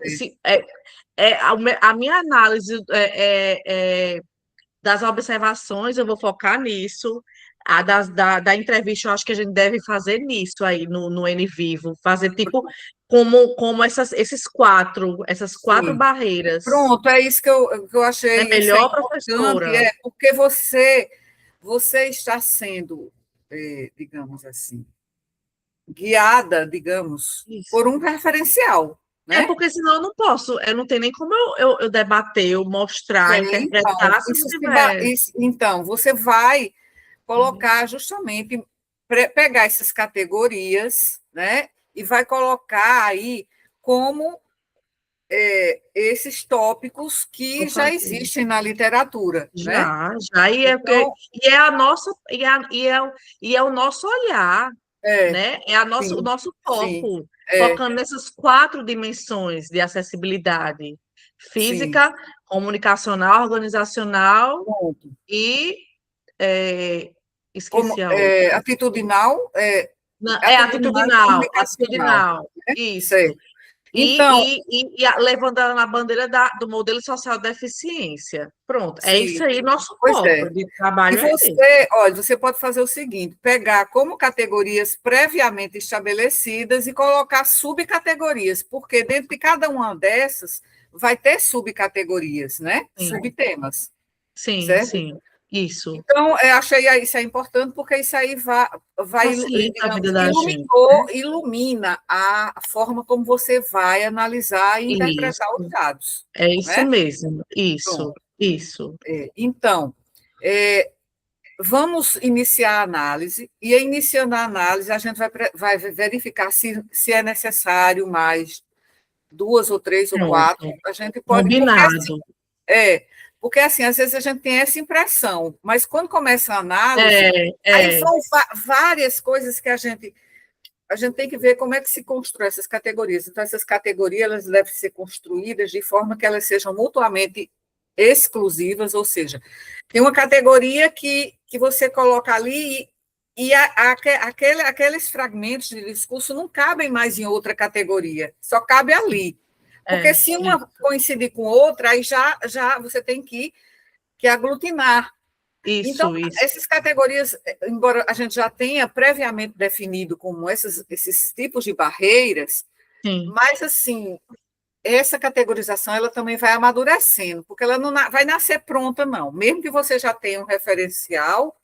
[SPEAKER 1] É,
[SPEAKER 2] a minha análise das observações, eu vou focar nisso. Da entrevista, eu acho que a gente deve fazer nisso aí no N Vivo, fazer tipo como essas quatro
[SPEAKER 1] sim.
[SPEAKER 2] barreiras.
[SPEAKER 1] Pronto, é isso que eu
[SPEAKER 2] Né?
[SPEAKER 1] achei, isso é
[SPEAKER 2] Melhor,
[SPEAKER 1] importante,
[SPEAKER 2] professora.
[SPEAKER 1] porque você está sendo, digamos assim, guiada, digamos, por
[SPEAKER 2] Isso.
[SPEAKER 1] um referencial, né?
[SPEAKER 2] Porque senão eu não posso, eu não tenho nem como eu debater, eu mostrar,
[SPEAKER 1] Então,
[SPEAKER 2] interpretar se não tiver.
[SPEAKER 1] então, você vai colocar justamente, pegar essas categorias, né? E vai colocar aí como esses tópicos que
[SPEAKER 2] Vou
[SPEAKER 1] já
[SPEAKER 2] fazer.
[SPEAKER 1] existem na literatura, né?
[SPEAKER 2] Já,
[SPEAKER 1] Então,
[SPEAKER 2] e é a nossa, e é o nosso olhar,
[SPEAKER 1] é,
[SPEAKER 2] né? O
[SPEAKER 1] sim,
[SPEAKER 2] nosso
[SPEAKER 1] sim,
[SPEAKER 2] foco,
[SPEAKER 1] é,
[SPEAKER 2] focando nessas 4 dimensões de acessibilidade:
[SPEAKER 1] sim.
[SPEAKER 2] física, comunicacional, organizacional
[SPEAKER 1] Pronto.
[SPEAKER 2] e
[SPEAKER 1] Como
[SPEAKER 2] esqueci a outra.
[SPEAKER 1] atitudinal,
[SPEAKER 2] É
[SPEAKER 1] atitudinal e comunicacional,
[SPEAKER 2] atitudinal,
[SPEAKER 1] né?
[SPEAKER 2] isso.
[SPEAKER 1] Certo. Então,
[SPEAKER 2] Levantando a bandeira do modelo social da eficiência. Pronto, é isso
[SPEAKER 1] sim,
[SPEAKER 2] aí, nosso
[SPEAKER 1] pois
[SPEAKER 2] foco
[SPEAKER 1] é.
[SPEAKER 2] de
[SPEAKER 1] E
[SPEAKER 2] trabalho é esse.
[SPEAKER 1] você, olha, você pode fazer o seguinte: pegar como categorias previamente estabelecidas e colocar subcategorias, porque dentro de cada uma dessas vai ter subcategorias, né?
[SPEAKER 2] Sim,
[SPEAKER 1] Subtemas,
[SPEAKER 2] sim,
[SPEAKER 1] certo?
[SPEAKER 2] sim, isso.
[SPEAKER 1] Então, eu achei isso é importante, porque isso aí
[SPEAKER 2] Facilita a vida
[SPEAKER 1] digamos,
[SPEAKER 2] da gente, né?
[SPEAKER 1] ilumina a forma como você vai analisar e interpretar os
[SPEAKER 2] Isso,
[SPEAKER 1] dados,
[SPEAKER 2] é isso
[SPEAKER 1] né?
[SPEAKER 2] mesmo,
[SPEAKER 1] Pronto.
[SPEAKER 2] isso.
[SPEAKER 1] Então, é, vamos iniciar a análise, e iniciando a análise, a gente vai verificar se é necessário mais 2 ou 3 ou 4.
[SPEAKER 2] Pronto,
[SPEAKER 1] A gente pode,
[SPEAKER 2] combinado.
[SPEAKER 1] é, porque assim, às vezes a gente tem essa impressão, mas quando começa a análise,
[SPEAKER 2] É,
[SPEAKER 1] aí
[SPEAKER 2] é,
[SPEAKER 1] vão várias coisas que a gente tem que ver como é que se constrói essas categorias. Então, essas categorias elas devem ser construídas de forma que elas sejam mutuamente exclusivas, ou seja, tem uma categoria que você coloca ali e aqueles fragmentos de discurso não cabem mais em outra categoria, só cabe ali. Porque se uma coincidir com outra, aí já você tem que aglutinar. Então,
[SPEAKER 2] isso,
[SPEAKER 1] essas categorias, embora a gente já tenha previamente definido como esses tipos de barreiras,
[SPEAKER 2] sim,
[SPEAKER 1] mas, assim, essa categorização ela também vai amadurecendo, porque ela não vai nascer pronta, não. Mesmo que você já tenha um referencial,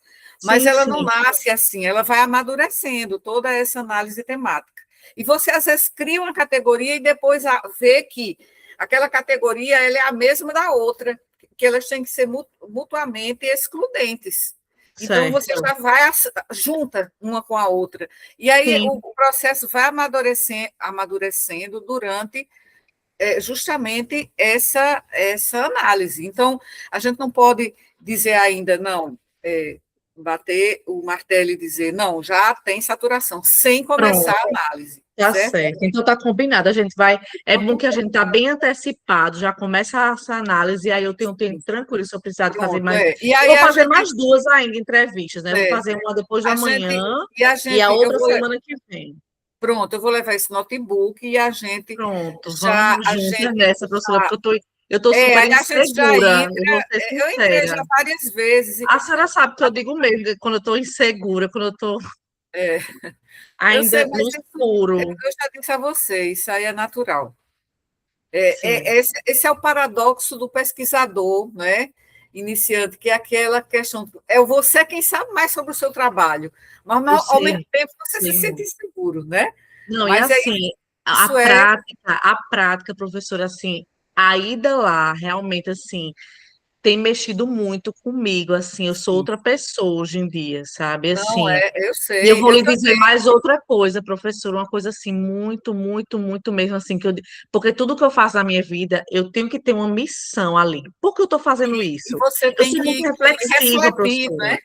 [SPEAKER 1] mas
[SPEAKER 2] sim,
[SPEAKER 1] ela não
[SPEAKER 2] sim,
[SPEAKER 1] nasce assim, ela vai amadurecendo toda essa análise temática. E você, às vezes, cria uma categoria e depois vê que aquela categoria ela é a mesma da outra, que elas têm que ser mutuamente excludentes. Então, você
[SPEAKER 2] certo.
[SPEAKER 1] já vai junta uma com a outra. E aí o
[SPEAKER 2] Sim,
[SPEAKER 1] processo vai amadurecendo durante justamente essa análise. Então, a gente não pode dizer ainda, não, bater o martelo e dizer, não, já tem saturação, sem começar
[SPEAKER 2] pronto.
[SPEAKER 1] a análise,
[SPEAKER 2] Tá
[SPEAKER 1] certo?
[SPEAKER 2] certo. Então tá combinado. A gente vai. É bom
[SPEAKER 1] Pronto,
[SPEAKER 2] que a gente tá bem antecipado, já começa essa análise, e aí eu tenho um tempo tranquilo se eu precisar de fazer
[SPEAKER 1] pronto,
[SPEAKER 2] mais.
[SPEAKER 1] E
[SPEAKER 2] Eu
[SPEAKER 1] aí
[SPEAKER 2] vou fazer mais 2 ainda entrevistas, né? Eu vou
[SPEAKER 1] é,
[SPEAKER 2] fazer uma depois da
[SPEAKER 1] a
[SPEAKER 2] manhã
[SPEAKER 1] gente,
[SPEAKER 2] e a
[SPEAKER 1] eu
[SPEAKER 2] outra
[SPEAKER 1] vou,
[SPEAKER 2] semana que vem.
[SPEAKER 1] pronto, eu vou levar esse notebook e a gente
[SPEAKER 2] Pronto,
[SPEAKER 1] já,
[SPEAKER 2] vamos juntas nessa, professora, porque eu tô super
[SPEAKER 1] aí a gente já
[SPEAKER 2] insegura, eu vou
[SPEAKER 1] entra,
[SPEAKER 2] ser
[SPEAKER 1] eu entrei já
[SPEAKER 2] sincera.
[SPEAKER 1] várias vezes,
[SPEAKER 2] A senhora sabe que eu digo mesmo, quando eu tô insegura, quando eu tô
[SPEAKER 1] é, eu sei,
[SPEAKER 2] ainda
[SPEAKER 1] mas
[SPEAKER 2] no escuro.
[SPEAKER 1] eu já disse a você, isso aí é natural.
[SPEAKER 2] Sim,
[SPEAKER 1] Esse é o paradoxo do pesquisador, né? Iniciante, que é aquela questão, é você quem sabe mais sobre o seu trabalho, mas
[SPEAKER 2] eu
[SPEAKER 1] ao mesmo
[SPEAKER 2] sei,
[SPEAKER 1] tempo você se
[SPEAKER 2] sei
[SPEAKER 1] sente
[SPEAKER 2] muito.
[SPEAKER 1] inseguro, né?
[SPEAKER 2] Não, e
[SPEAKER 1] Mas
[SPEAKER 2] assim,
[SPEAKER 1] isso é,
[SPEAKER 2] a prática, professora, assim, a ida lá, realmente, assim, tem mexido muito comigo, assim, eu sou
[SPEAKER 1] sim,
[SPEAKER 2] outra pessoa hoje em dia, sabe,
[SPEAKER 1] não
[SPEAKER 2] assim,
[SPEAKER 1] eu
[SPEAKER 2] e eu
[SPEAKER 1] sei,
[SPEAKER 2] vou
[SPEAKER 1] eu
[SPEAKER 2] lhe dizer
[SPEAKER 1] também,
[SPEAKER 2] mais outra coisa, professora, uma coisa, assim, muito, muito, muito mesmo, assim, porque tudo que eu faço na minha vida, eu tenho que ter uma missão ali. Por que eu estou fazendo
[SPEAKER 1] e
[SPEAKER 2] isso?
[SPEAKER 1] você
[SPEAKER 2] Eu
[SPEAKER 1] tem
[SPEAKER 2] sou muito
[SPEAKER 1] que
[SPEAKER 2] reflexiva,
[SPEAKER 1] refletir, né?
[SPEAKER 2] professora.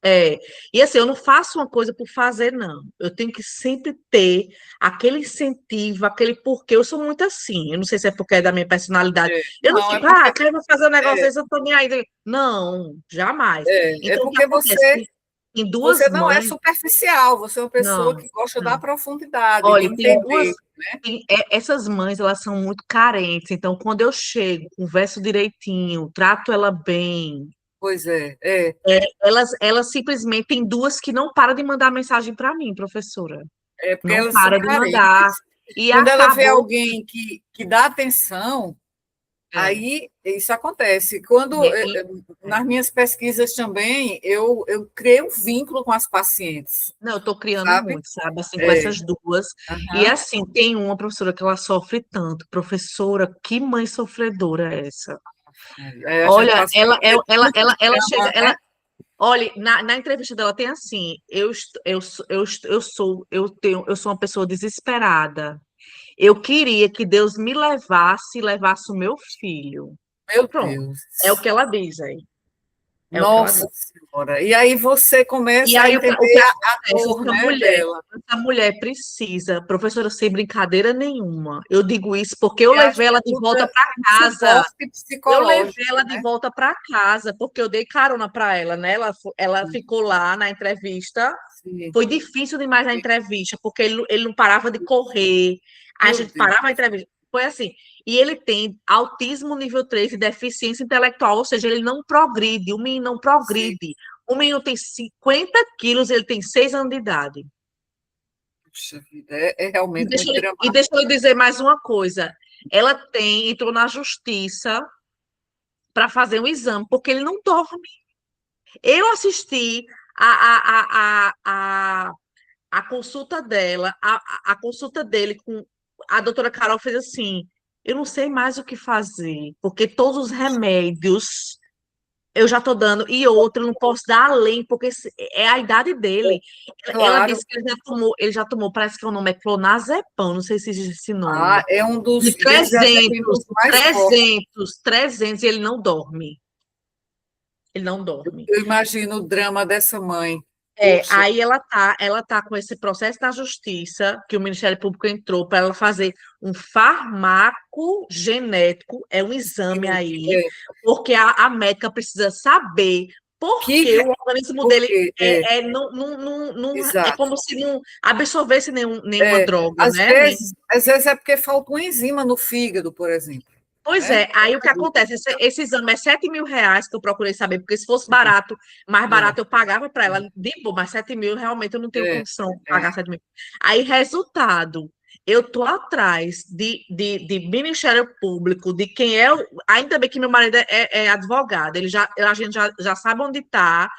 [SPEAKER 2] É, e assim, eu não faço uma coisa por fazer, não. Eu tenho que sempre ter aquele incentivo, aquele porquê. Eu sou muito assim. Eu não sei se é porque é da minha personalidade. Eu não
[SPEAKER 1] Não, é
[SPEAKER 2] fico,
[SPEAKER 1] porque
[SPEAKER 2] quero fazer um negócio
[SPEAKER 1] é,
[SPEAKER 2] desse, eu tô nem aí. Não, jamais. Então, o que
[SPEAKER 1] porque
[SPEAKER 2] acontece?
[SPEAKER 1] você
[SPEAKER 2] Tem
[SPEAKER 1] você
[SPEAKER 2] duas
[SPEAKER 1] não é
[SPEAKER 2] mães.
[SPEAKER 1] superficial, você é uma pessoa
[SPEAKER 2] Não,
[SPEAKER 1] que gosta da
[SPEAKER 2] não.
[SPEAKER 1] profundidade, de
[SPEAKER 2] Olha, tem
[SPEAKER 1] entender.
[SPEAKER 2] duas. Essas mães, elas são muito carentes. Então, quando eu chego, converso direitinho, trato ela bem.
[SPEAKER 1] Pois
[SPEAKER 2] Elas simplesmente têm duas que não param de mandar mensagem para mim, professora.
[SPEAKER 1] porque
[SPEAKER 2] Não
[SPEAKER 1] elas são
[SPEAKER 2] para de mandar.
[SPEAKER 1] carentes.
[SPEAKER 2] E
[SPEAKER 1] Quando ela vê
[SPEAKER 2] acabou.
[SPEAKER 1] alguém que dá atenção,
[SPEAKER 2] É,
[SPEAKER 1] aí isso acontece. Quando,
[SPEAKER 2] e- e- é.
[SPEAKER 1] nas minhas pesquisas também, eu criei um vínculo com as pacientes,
[SPEAKER 2] Não, eu estou criando
[SPEAKER 1] sabe?
[SPEAKER 2] muito, sabe? Assim, com
[SPEAKER 1] É,
[SPEAKER 2] essas duas. E
[SPEAKER 1] aham.
[SPEAKER 2] assim, tem uma professora que ela sofre tanto. Professora, que mãe sofredora é essa?
[SPEAKER 1] A gente
[SPEAKER 2] Olha,
[SPEAKER 1] passa por
[SPEAKER 2] ela chega,
[SPEAKER 1] drama, né?
[SPEAKER 2] olha, na entrevista dela tem assim, eu sou uma pessoa desesperada. Eu queria que Deus me levasse e levasse o meu filho.
[SPEAKER 1] Meu
[SPEAKER 2] Pronto.
[SPEAKER 1] Deus.
[SPEAKER 2] É o que ela diz aí. É o que ela
[SPEAKER 1] Nossa
[SPEAKER 2] diz.
[SPEAKER 1] Senhora. E aí você
[SPEAKER 2] E
[SPEAKER 1] começa a
[SPEAKER 2] aí, o que
[SPEAKER 1] entender a
[SPEAKER 2] acontece?
[SPEAKER 1] dor, né, dela.
[SPEAKER 2] Essa mulher precisa, professora, sem brincadeira nenhuma. Eu digo isso porque eu
[SPEAKER 1] E
[SPEAKER 2] levei ela de volta
[SPEAKER 1] ajuda
[SPEAKER 2] para
[SPEAKER 1] em
[SPEAKER 2] casa.
[SPEAKER 1] suporte
[SPEAKER 2] Eu levei
[SPEAKER 1] psicológico,
[SPEAKER 2] ela de
[SPEAKER 1] né?
[SPEAKER 2] volta para casa, porque eu dei carona para ela, né? Ela ficou lá na entrevista.
[SPEAKER 1] Sim.
[SPEAKER 2] Foi difícil demais na entrevista, porque ele não parava de correr. A
[SPEAKER 1] Meu
[SPEAKER 2] gente
[SPEAKER 1] Deus.
[SPEAKER 2] parava a entrevista. Foi assim. E ele tem autismo nível 3 e deficiência intelectual, ou seja, ele não progride, o menino não
[SPEAKER 1] Sim.
[SPEAKER 2] progride. O menino tem 50 quilos, ele tem 6 anos de idade.
[SPEAKER 1] Puxa vida, é realmente muito
[SPEAKER 2] E
[SPEAKER 1] dramático.
[SPEAKER 2] deixa eu lhe dizer mais uma coisa. Ela entrou na justiça para fazer um exame, porque ele não dorme. Eu assisti a, a, a, a, a, a consulta dela, a consulta dele com a doutora Carol fez assim: eu não sei mais o que fazer, porque todos os remédios eu já estou dando, e outro, eu não posso dar além, porque é a idade dele. Ela
[SPEAKER 1] Claro.
[SPEAKER 2] disse que ele já tomou, parece que o nome é clonazepam, não sei se existe esse nome.
[SPEAKER 1] É um dos,
[SPEAKER 2] De
[SPEAKER 1] e esse é um
[SPEAKER 2] 300,
[SPEAKER 1] dos mais fortes.
[SPEAKER 2] 300, 300, e ele não dorme. Ele não dorme.
[SPEAKER 1] Eu imagino o drama dessa mãe. Puxa,
[SPEAKER 2] Aí ela tá com esse processo na justiça, que o Ministério Público entrou para ela fazer um farmaco genético, é um exame
[SPEAKER 1] sim,
[SPEAKER 2] aí, porque a médica precisa saber por
[SPEAKER 1] que,
[SPEAKER 2] que o organismo dele
[SPEAKER 1] porque,
[SPEAKER 2] é
[SPEAKER 1] exato.
[SPEAKER 2] como se não absorvesse nenhuma droga,
[SPEAKER 1] Às
[SPEAKER 2] né?
[SPEAKER 1] vezes, às vezes é porque falta uma enzima no fígado, por exemplo,
[SPEAKER 2] Pois
[SPEAKER 1] né?
[SPEAKER 2] é, aí o que acontece? Esse exame é R$ 7.000 que eu procurei saber, porque se fosse barato, mais
[SPEAKER 1] É,
[SPEAKER 2] barato eu pagava para ela de boa, mas 7.000 realmente eu não tenho
[SPEAKER 1] é,
[SPEAKER 2] condição de
[SPEAKER 1] é.
[SPEAKER 2] pagar 7.000. Aí, resultado, eu tô atrás de Ministério Público, de quem é. Ainda bem que meu marido é advogado, a gente já sabe onde está.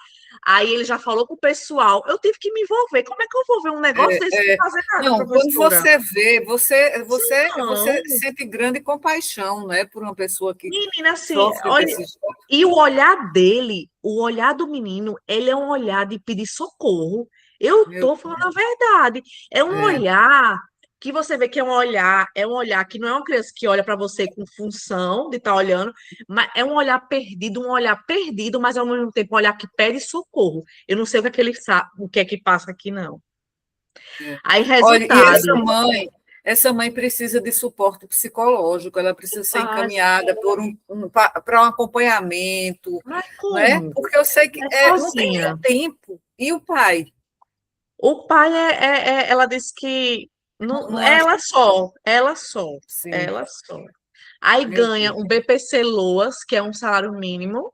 [SPEAKER 2] Aí ele já falou com o pessoal. Eu tive que me envolver. Como é que eu vou ver um negócio desse sem fazer nada,
[SPEAKER 1] Não, quando
[SPEAKER 2] professora?
[SPEAKER 1] você vê, você
[SPEAKER 2] Não.
[SPEAKER 1] sente grande compaixão, né, por uma pessoa que
[SPEAKER 2] Menina, assim,
[SPEAKER 1] sofre
[SPEAKER 2] olha,
[SPEAKER 1] desse jeito.
[SPEAKER 2] e o olhar dele, o olhar do menino, ele é um olhar de pedir socorro. Eu
[SPEAKER 1] Meu
[SPEAKER 2] tô falando a verdade. É um
[SPEAKER 1] Deus.
[SPEAKER 2] olhar que você vê que é um olhar que não é uma criança que olha para você com função de estar olhando, mas é um olhar perdido, mas ao mesmo tempo um olhar que pede socorro. Eu não sei o que é que ele sabe, o que é que passa aqui, não.
[SPEAKER 1] É.
[SPEAKER 2] Aí,
[SPEAKER 1] Olha, e
[SPEAKER 2] resultado.
[SPEAKER 1] essa mãe precisa de suporte psicológico, ela precisa ser
[SPEAKER 2] Faz,
[SPEAKER 1] encaminhada para um acompanhamento,
[SPEAKER 2] mas
[SPEAKER 1] não é?
[SPEAKER 2] como?
[SPEAKER 1] Porque eu sei que
[SPEAKER 2] É
[SPEAKER 1] não tem nem
[SPEAKER 2] sozinha.
[SPEAKER 1] tempo. E o pai?
[SPEAKER 2] O pai ela disse que
[SPEAKER 1] Não,
[SPEAKER 2] não,
[SPEAKER 1] não acha
[SPEAKER 2] ela só,
[SPEAKER 1] assim.
[SPEAKER 2] ela só. Aí
[SPEAKER 1] Meu
[SPEAKER 2] ganha
[SPEAKER 1] Deus.
[SPEAKER 2] um BPC Loas, que é um salário mínimo,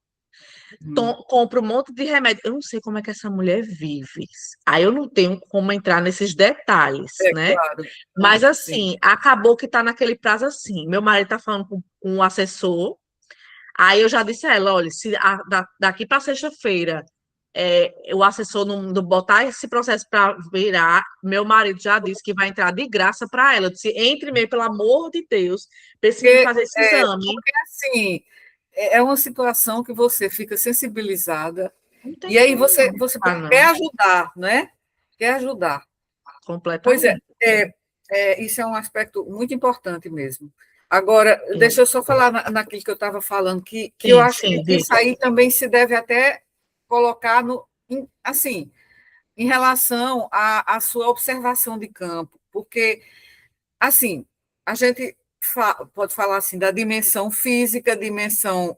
[SPEAKER 1] Hum.
[SPEAKER 2] compra um monte de remédio. Eu não sei como é que essa mulher vive. Aí eu não tenho como entrar nesses detalhes,
[SPEAKER 1] É
[SPEAKER 2] né?
[SPEAKER 1] claro.
[SPEAKER 2] Mas
[SPEAKER 1] Não, sim.
[SPEAKER 2] assim, acabou que tá naquele prazo assim. Meu marido tá falando com o assessor. Aí eu já disse a ela, olha, se daqui para sexta-feira o assessor não botar esse processo para virar, meu marido já disse que vai entrar de graça para ela. Eu disse, entre mesmo, pelo amor de Deus, para esse menino
[SPEAKER 1] Porque,
[SPEAKER 2] fazer esse exame.
[SPEAKER 1] porque assim, é uma situação que você fica sensibilizada
[SPEAKER 2] Não tem
[SPEAKER 1] e aí
[SPEAKER 2] como
[SPEAKER 1] você,
[SPEAKER 2] não.
[SPEAKER 1] você
[SPEAKER 2] Ah,
[SPEAKER 1] quer
[SPEAKER 2] não,
[SPEAKER 1] ajudar, né? Quer ajudar. Pois
[SPEAKER 2] completamente.
[SPEAKER 1] isso é um aspecto muito importante mesmo. Agora, deixa eu
[SPEAKER 2] É.
[SPEAKER 1] só falar naquilo que eu estava falando, que eu
[SPEAKER 2] Sim,
[SPEAKER 1] acho
[SPEAKER 2] sim,
[SPEAKER 1] que isso
[SPEAKER 2] diga.
[SPEAKER 1] aí também se deve até colocar assim, em relação à sua observação de campo, porque, assim, a gente pode falar assim da dimensão física, dimensão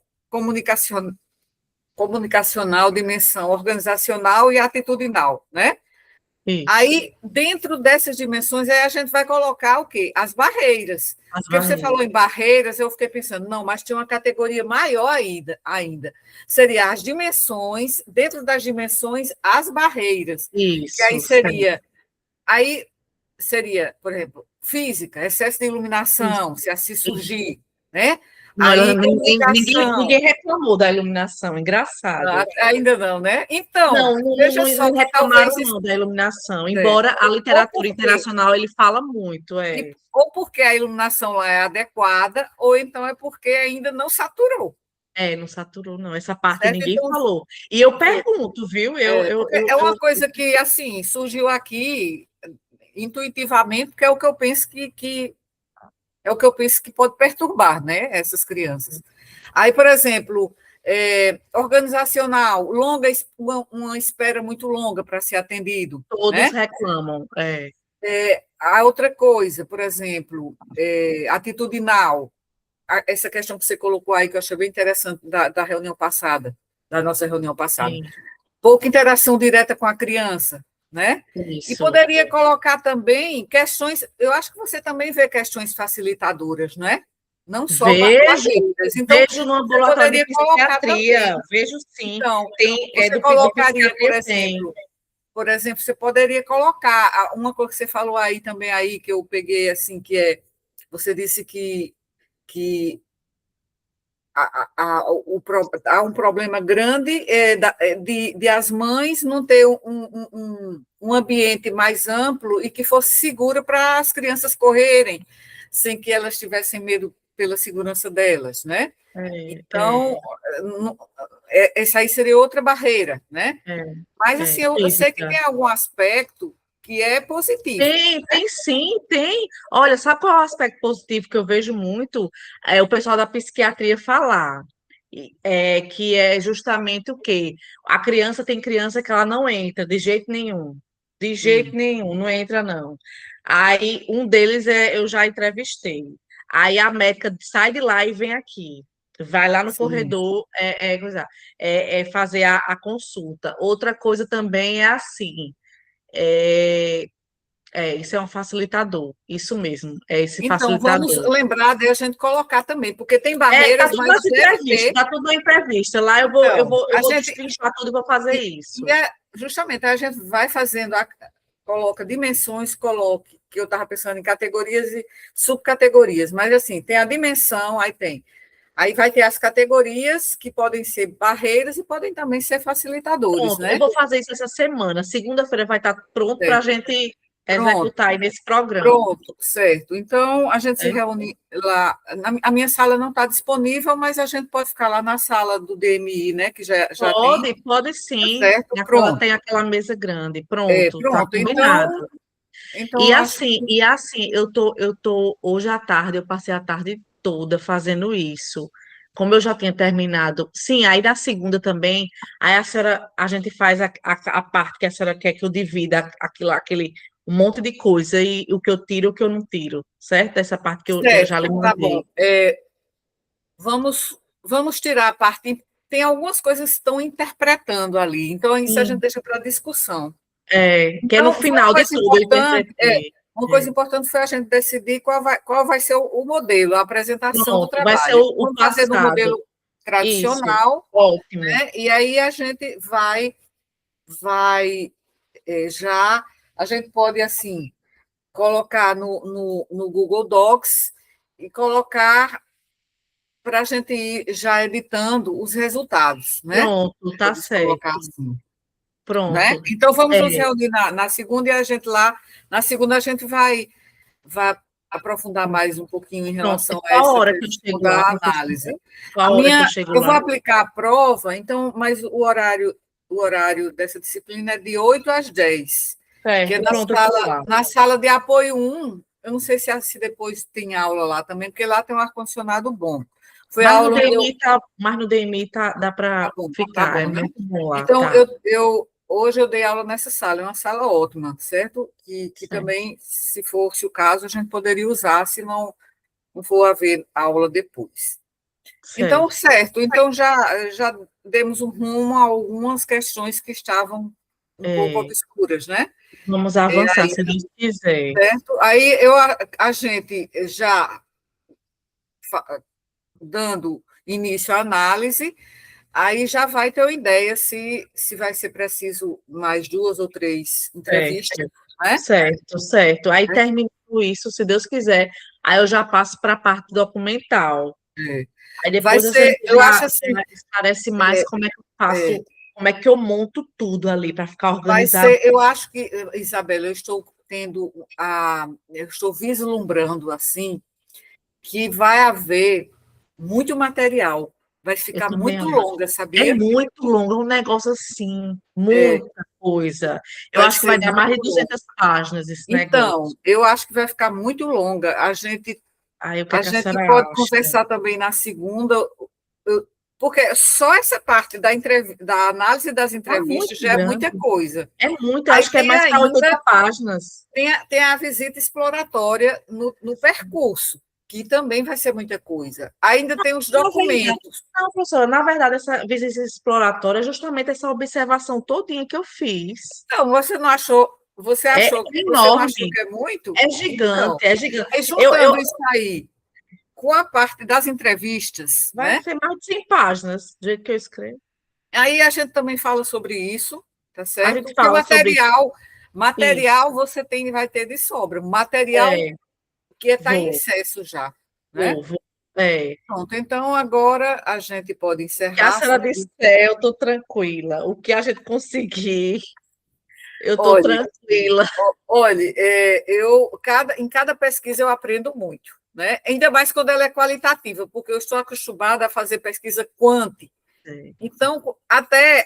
[SPEAKER 1] comunicacional, dimensão organizacional e atitudinal, né?
[SPEAKER 2] Isso.
[SPEAKER 1] Aí, dentro dessas dimensões, aí a gente vai colocar o quê? As barreiras.
[SPEAKER 2] As
[SPEAKER 1] Porque você
[SPEAKER 2] barreiras.
[SPEAKER 1] falou em barreiras, eu fiquei pensando, não, mas tinha uma categoria maior ainda. Seria as dimensões, dentro das dimensões, as barreiras. Que
[SPEAKER 2] Isso, certo.
[SPEAKER 1] aí seria, por exemplo, física, excesso de
[SPEAKER 2] Isso,
[SPEAKER 1] iluminação, se assim
[SPEAKER 2] isso.
[SPEAKER 1] surgir, né?
[SPEAKER 2] Não,
[SPEAKER 1] Aí,
[SPEAKER 2] ninguém
[SPEAKER 1] comunicação,
[SPEAKER 2] reclamou da iluminação, engraçado.
[SPEAKER 1] ainda não, né? Então,
[SPEAKER 2] Não,
[SPEAKER 1] veja só
[SPEAKER 2] não
[SPEAKER 1] que
[SPEAKER 2] reclamaram
[SPEAKER 1] talvez isso.
[SPEAKER 2] não da iluminação,
[SPEAKER 1] É,
[SPEAKER 2] embora a
[SPEAKER 1] ou
[SPEAKER 2] literatura
[SPEAKER 1] porque
[SPEAKER 2] internacional ele fala muito,
[SPEAKER 1] ou porque a iluminação lá é adequada, ou então é porque ainda não saturou,
[SPEAKER 2] não saturou não, essa parte
[SPEAKER 1] certo?
[SPEAKER 2] ninguém
[SPEAKER 1] Então,
[SPEAKER 2] falou. E eu pergunto, viu?
[SPEAKER 1] porque é uma coisa que, assim, surgiu aqui intuitivamente, porque é o que eu penso que É o que eu penso que pode perturbar, né, essas crianças. Aí, por exemplo, organizacional, uma espera muito longa para ser atendido,
[SPEAKER 2] Todos
[SPEAKER 1] né?
[SPEAKER 2] reclamam.
[SPEAKER 1] A outra coisa, por exemplo, atitudinal, essa questão que você colocou aí, que eu achei bem interessante da reunião passada, da nossa reunião passada.
[SPEAKER 2] Sim,
[SPEAKER 1] Pouca interação direta com a criança, né? E
[SPEAKER 2] isso.
[SPEAKER 1] poderia colocar também questões, eu acho que você também vê questões facilitadoras, não é? Não só
[SPEAKER 2] Vejo,
[SPEAKER 1] barreiras. Então,
[SPEAKER 2] vejo no
[SPEAKER 1] você
[SPEAKER 2] ambulatório de
[SPEAKER 1] poderia colocar
[SPEAKER 2] psiquiatria,
[SPEAKER 1] também.
[SPEAKER 2] vejo sim.
[SPEAKER 1] Então,
[SPEAKER 2] Tem,
[SPEAKER 1] você
[SPEAKER 2] de
[SPEAKER 1] colocaria,
[SPEAKER 2] psiquiatria tem.
[SPEAKER 1] por exemplo, você poderia colocar uma coisa que você falou aí também aí que eu peguei assim você disse que há um problema grande de as mães não ter um ambiente mais amplo e que fosse seguro para as crianças correrem, sem que elas tivessem medo pela segurança delas, né? Então, essa aí seria outra barreira, né? Mas, assim, eu sei que
[SPEAKER 2] Física.
[SPEAKER 1] tem algum aspecto que é positivo.
[SPEAKER 2] Tem sim, tem. Olha, sabe qual é o aspecto positivo que eu vejo muito? É o pessoal da psiquiatria falar. Que é justamente o quê? Tem criança que ela não entra de jeito nenhum. De jeito nenhum, não entra, não. Aí um deles eu já entrevistei. Aí a médica sai de lá e vem aqui. Vai lá no
[SPEAKER 1] Sim.
[SPEAKER 2] corredor fazer a consulta. Outra coisa também é assim. É, isso é um facilitador, isso mesmo, é esse
[SPEAKER 1] Então, vamos
[SPEAKER 2] facilitador.
[SPEAKER 1] lembrar de a gente colocar também, porque tem
[SPEAKER 2] Tá
[SPEAKER 1] barreiras,
[SPEAKER 2] tudo
[SPEAKER 1] mas
[SPEAKER 2] nas
[SPEAKER 1] deve
[SPEAKER 2] entrevistas,
[SPEAKER 1] ter.
[SPEAKER 2] tá tudo na entrevista. Lá
[SPEAKER 1] Então,
[SPEAKER 2] eu
[SPEAKER 1] a
[SPEAKER 2] vou
[SPEAKER 1] gente.
[SPEAKER 2] destrinchar tudo para fazer isso.
[SPEAKER 1] Justamente, a gente vai fazendo, coloca dimensões, que eu estava pensando em categorias e subcategorias, mas assim, tem a dimensão, aí tem. Aí vai ter as categorias que podem ser barreiras e podem também ser facilitadores,
[SPEAKER 2] Pronto, eu
[SPEAKER 1] né?
[SPEAKER 2] vou fazer isso essa semana. Segunda-feira vai estar pronto para a
[SPEAKER 1] Certo.
[SPEAKER 2] gente
[SPEAKER 1] Pronto.
[SPEAKER 2] executar aí nesse programa.
[SPEAKER 1] Pronto, certo. Então, a gente se
[SPEAKER 2] Né?
[SPEAKER 1] reúne lá. A minha sala não está disponível, mas a gente pode ficar lá na sala do DMI, né? Que já tem,
[SPEAKER 2] Pode
[SPEAKER 1] tá
[SPEAKER 2] sim.
[SPEAKER 1] certo? Pronto.
[SPEAKER 2] Tem aquela mesa grande. Pronto, tá
[SPEAKER 1] Pronto.
[SPEAKER 2] combinado.
[SPEAKER 1] Então, acho que.
[SPEAKER 2] E assim, eu tô hoje à tarde, eu passei a tarde toda fazendo isso. Como eu já tinha terminado, sim, aí na segunda também, aí a gente faz a parte que a senhora quer que eu divida aquele um monte de coisa e o que eu tiro, o que eu não tiro, certo? Essa parte que eu já lhe
[SPEAKER 1] Certo, tá bom.
[SPEAKER 2] mandei.
[SPEAKER 1] Vamos tirar a parte. Tem algumas coisas que estão interpretando ali, então isso a gente
[SPEAKER 2] Sim,
[SPEAKER 1] deixa para discussão.
[SPEAKER 2] que é no
[SPEAKER 1] Então,
[SPEAKER 2] final de tudo, eu interpretei.
[SPEAKER 1] uma
[SPEAKER 2] É.
[SPEAKER 1] coisa importante foi a gente decidir qual vai ser o modelo, a apresentação do
[SPEAKER 2] Pronto, vai ser
[SPEAKER 1] trabalho.
[SPEAKER 2] o
[SPEAKER 1] Vamos fazer no
[SPEAKER 2] passado.
[SPEAKER 1] modelo
[SPEAKER 2] Isso,
[SPEAKER 1] tradicional,
[SPEAKER 2] ótimo.
[SPEAKER 1] né? E aí a gente vai já, a gente pode, assim, colocar no Google Docs e colocar para a gente ir já editando os resultados, né?
[SPEAKER 2] Pronto, tá
[SPEAKER 1] Podemos colocar
[SPEAKER 2] certo.
[SPEAKER 1] assim, né?
[SPEAKER 2] Pronto.
[SPEAKER 1] Então, vamos
[SPEAKER 2] É,
[SPEAKER 1] nos reunir na segunda e a gente lá, na segunda a gente vai aprofundar mais um pouquinho em
[SPEAKER 2] pronto. E
[SPEAKER 1] relação a
[SPEAKER 2] qual
[SPEAKER 1] essa
[SPEAKER 2] hora que eu
[SPEAKER 1] questão
[SPEAKER 2] chego lá,
[SPEAKER 1] da
[SPEAKER 2] professor?
[SPEAKER 1] análise.
[SPEAKER 2] Qual hora que eu chego
[SPEAKER 1] Eu vou
[SPEAKER 2] lá?
[SPEAKER 1] aplicar a prova, então, mas o horário dessa disciplina é de 8 às 10, que é
[SPEAKER 2] Certo, pronto, eu estou lá.
[SPEAKER 1] na sala de apoio 1. Eu não sei se depois tem aula lá também, porque lá tem um ar-condicionado bom. Foi a aula onde eu.
[SPEAKER 2] Mas no DMI dá para
[SPEAKER 1] Tá
[SPEAKER 2] ficar, é
[SPEAKER 1] bom, né?
[SPEAKER 2] muito bom lá,
[SPEAKER 1] Então,
[SPEAKER 2] tá.
[SPEAKER 1] hoje eu dei aula nessa sala, é uma sala ótima, certo? Que
[SPEAKER 2] Certo,
[SPEAKER 1] também, se fosse o caso, a gente poderia usar, se não for haver aula depois. Então,
[SPEAKER 2] certo.
[SPEAKER 1] certo, então já demos um rumo a algumas questões que estavam um pouco
[SPEAKER 2] É,
[SPEAKER 1] obscuras, né?
[SPEAKER 2] vamos avançar, se Deus quiser.
[SPEAKER 1] Certo? Aí a gente já fa- dando início à análise, aí já vai ter uma ideia se vai ser preciso mais 2 ou 3 entrevistas,
[SPEAKER 2] Certo,
[SPEAKER 1] né?
[SPEAKER 2] certo. Aí terminando isso, se Deus quiser, aí eu já passo para a parte documental.
[SPEAKER 1] É.
[SPEAKER 2] Aí
[SPEAKER 1] Vai
[SPEAKER 2] depois a
[SPEAKER 1] ser,
[SPEAKER 2] gente
[SPEAKER 1] eu acho assim,
[SPEAKER 2] já esclarece mais como é que eu
[SPEAKER 1] é,
[SPEAKER 2] faço, como é que eu monto tudo ali para ficar
[SPEAKER 1] vai
[SPEAKER 2] organizado.
[SPEAKER 1] ser, eu acho que, Isabela, eu estou vislumbrando assim que vai haver muito material, vai
[SPEAKER 2] Eu
[SPEAKER 1] ficar
[SPEAKER 2] também
[SPEAKER 1] muito
[SPEAKER 2] acho.
[SPEAKER 1] longa,
[SPEAKER 2] É
[SPEAKER 1] sabia?
[SPEAKER 2] muito longo, é um negócio assim,
[SPEAKER 1] É,
[SPEAKER 2] muita coisa. Eu
[SPEAKER 1] vai
[SPEAKER 2] acho que
[SPEAKER 1] ser
[SPEAKER 2] vai dar mais
[SPEAKER 1] muito
[SPEAKER 2] de
[SPEAKER 1] longa.
[SPEAKER 2] 200 páginas esse negócio.
[SPEAKER 1] Então, eu acho que vai ficar muito longa. A gente
[SPEAKER 2] Aí o que é
[SPEAKER 1] A
[SPEAKER 2] que a
[SPEAKER 1] gente
[SPEAKER 2] senhora
[SPEAKER 1] pode
[SPEAKER 2] acha?
[SPEAKER 1] conversar também na segunda, porque só essa parte da análise das
[SPEAKER 2] Tá
[SPEAKER 1] entrevistas
[SPEAKER 2] muito
[SPEAKER 1] já é muita
[SPEAKER 2] grande.
[SPEAKER 1] coisa.
[SPEAKER 2] É muito, eu
[SPEAKER 1] Aí
[SPEAKER 2] acho que é
[SPEAKER 1] tem
[SPEAKER 2] mais para 80
[SPEAKER 1] ainda
[SPEAKER 2] páginas.
[SPEAKER 1] tem a visita exploratória no percurso, que também vai ser muita coisa. Ainda tem os
[SPEAKER 2] Na verdade,
[SPEAKER 1] documentos.
[SPEAKER 2] não, professora, na verdade, essa visita exploratória é justamente essa observação todinha que eu fiz.
[SPEAKER 1] Não, você não achou,
[SPEAKER 2] É
[SPEAKER 1] você não achou
[SPEAKER 2] enorme,
[SPEAKER 1] que é muito?
[SPEAKER 2] é
[SPEAKER 1] Então,
[SPEAKER 2] gigante, é gigante.
[SPEAKER 1] aí
[SPEAKER 2] Eu
[SPEAKER 1] juntando isso aí com a parte das entrevistas,
[SPEAKER 2] vai
[SPEAKER 1] né?
[SPEAKER 2] ser mais de 100 páginas, do jeito que eu escrevo.
[SPEAKER 1] Aí a gente também fala sobre isso, tá
[SPEAKER 2] A
[SPEAKER 1] certo?
[SPEAKER 2] gente
[SPEAKER 1] Porque
[SPEAKER 2] fala sobre isso.
[SPEAKER 1] material você vai ter de sobra, material
[SPEAKER 2] É,
[SPEAKER 1] que está em
[SPEAKER 2] vou,
[SPEAKER 1] excesso já, né?
[SPEAKER 2] vou. É.
[SPEAKER 1] Pronto, então agora a gente pode
[SPEAKER 2] Que a
[SPEAKER 1] encerrar.
[SPEAKER 2] senhora disse, eu estou tranquila. O que a gente conseguir, eu estou
[SPEAKER 1] Olhe,
[SPEAKER 2] tranquila.
[SPEAKER 1] olhe, em cada pesquisa eu aprendo muito, né? Ainda mais quando ela é qualitativa, porque eu estou acostumada a fazer pesquisa quântica.
[SPEAKER 2] É,
[SPEAKER 1] Então, até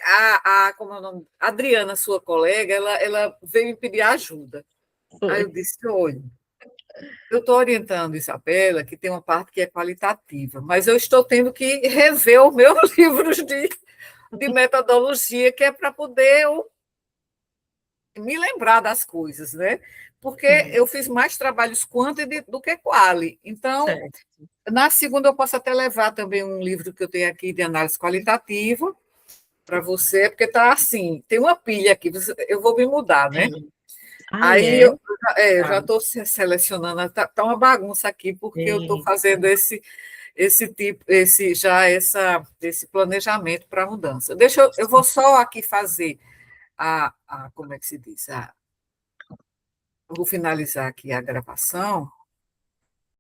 [SPEAKER 1] como é o nome? A Adriana, sua colega, ela veio me pedir ajuda. Aí eu
[SPEAKER 2] foi.
[SPEAKER 1] disse, olha, eu estou orientando Isabela, que tem uma parte que é qualitativa, mas eu estou tendo que rever os meus livros de metodologia, que é para poder eu me lembrar das coisas, né? Porque
[SPEAKER 2] Sim,
[SPEAKER 1] eu fiz mais trabalhos quanti do que quali. Então,
[SPEAKER 2] certo.
[SPEAKER 1] na segunda, eu posso até levar também um livro que eu tenho aqui de análise qualitativa para você, porque está assim, tem uma pilha aqui, eu vou me mudar, né?
[SPEAKER 2] Sim. Aí
[SPEAKER 1] Aí
[SPEAKER 2] é.
[SPEAKER 1] eu
[SPEAKER 2] Tá.
[SPEAKER 1] já estou selecionando, está uma bagunça aqui, porque eu estou fazendo esse planejamento para a mudança. Eu vou só aqui fazer como é que se diz? Eu vou finalizar aqui a gravação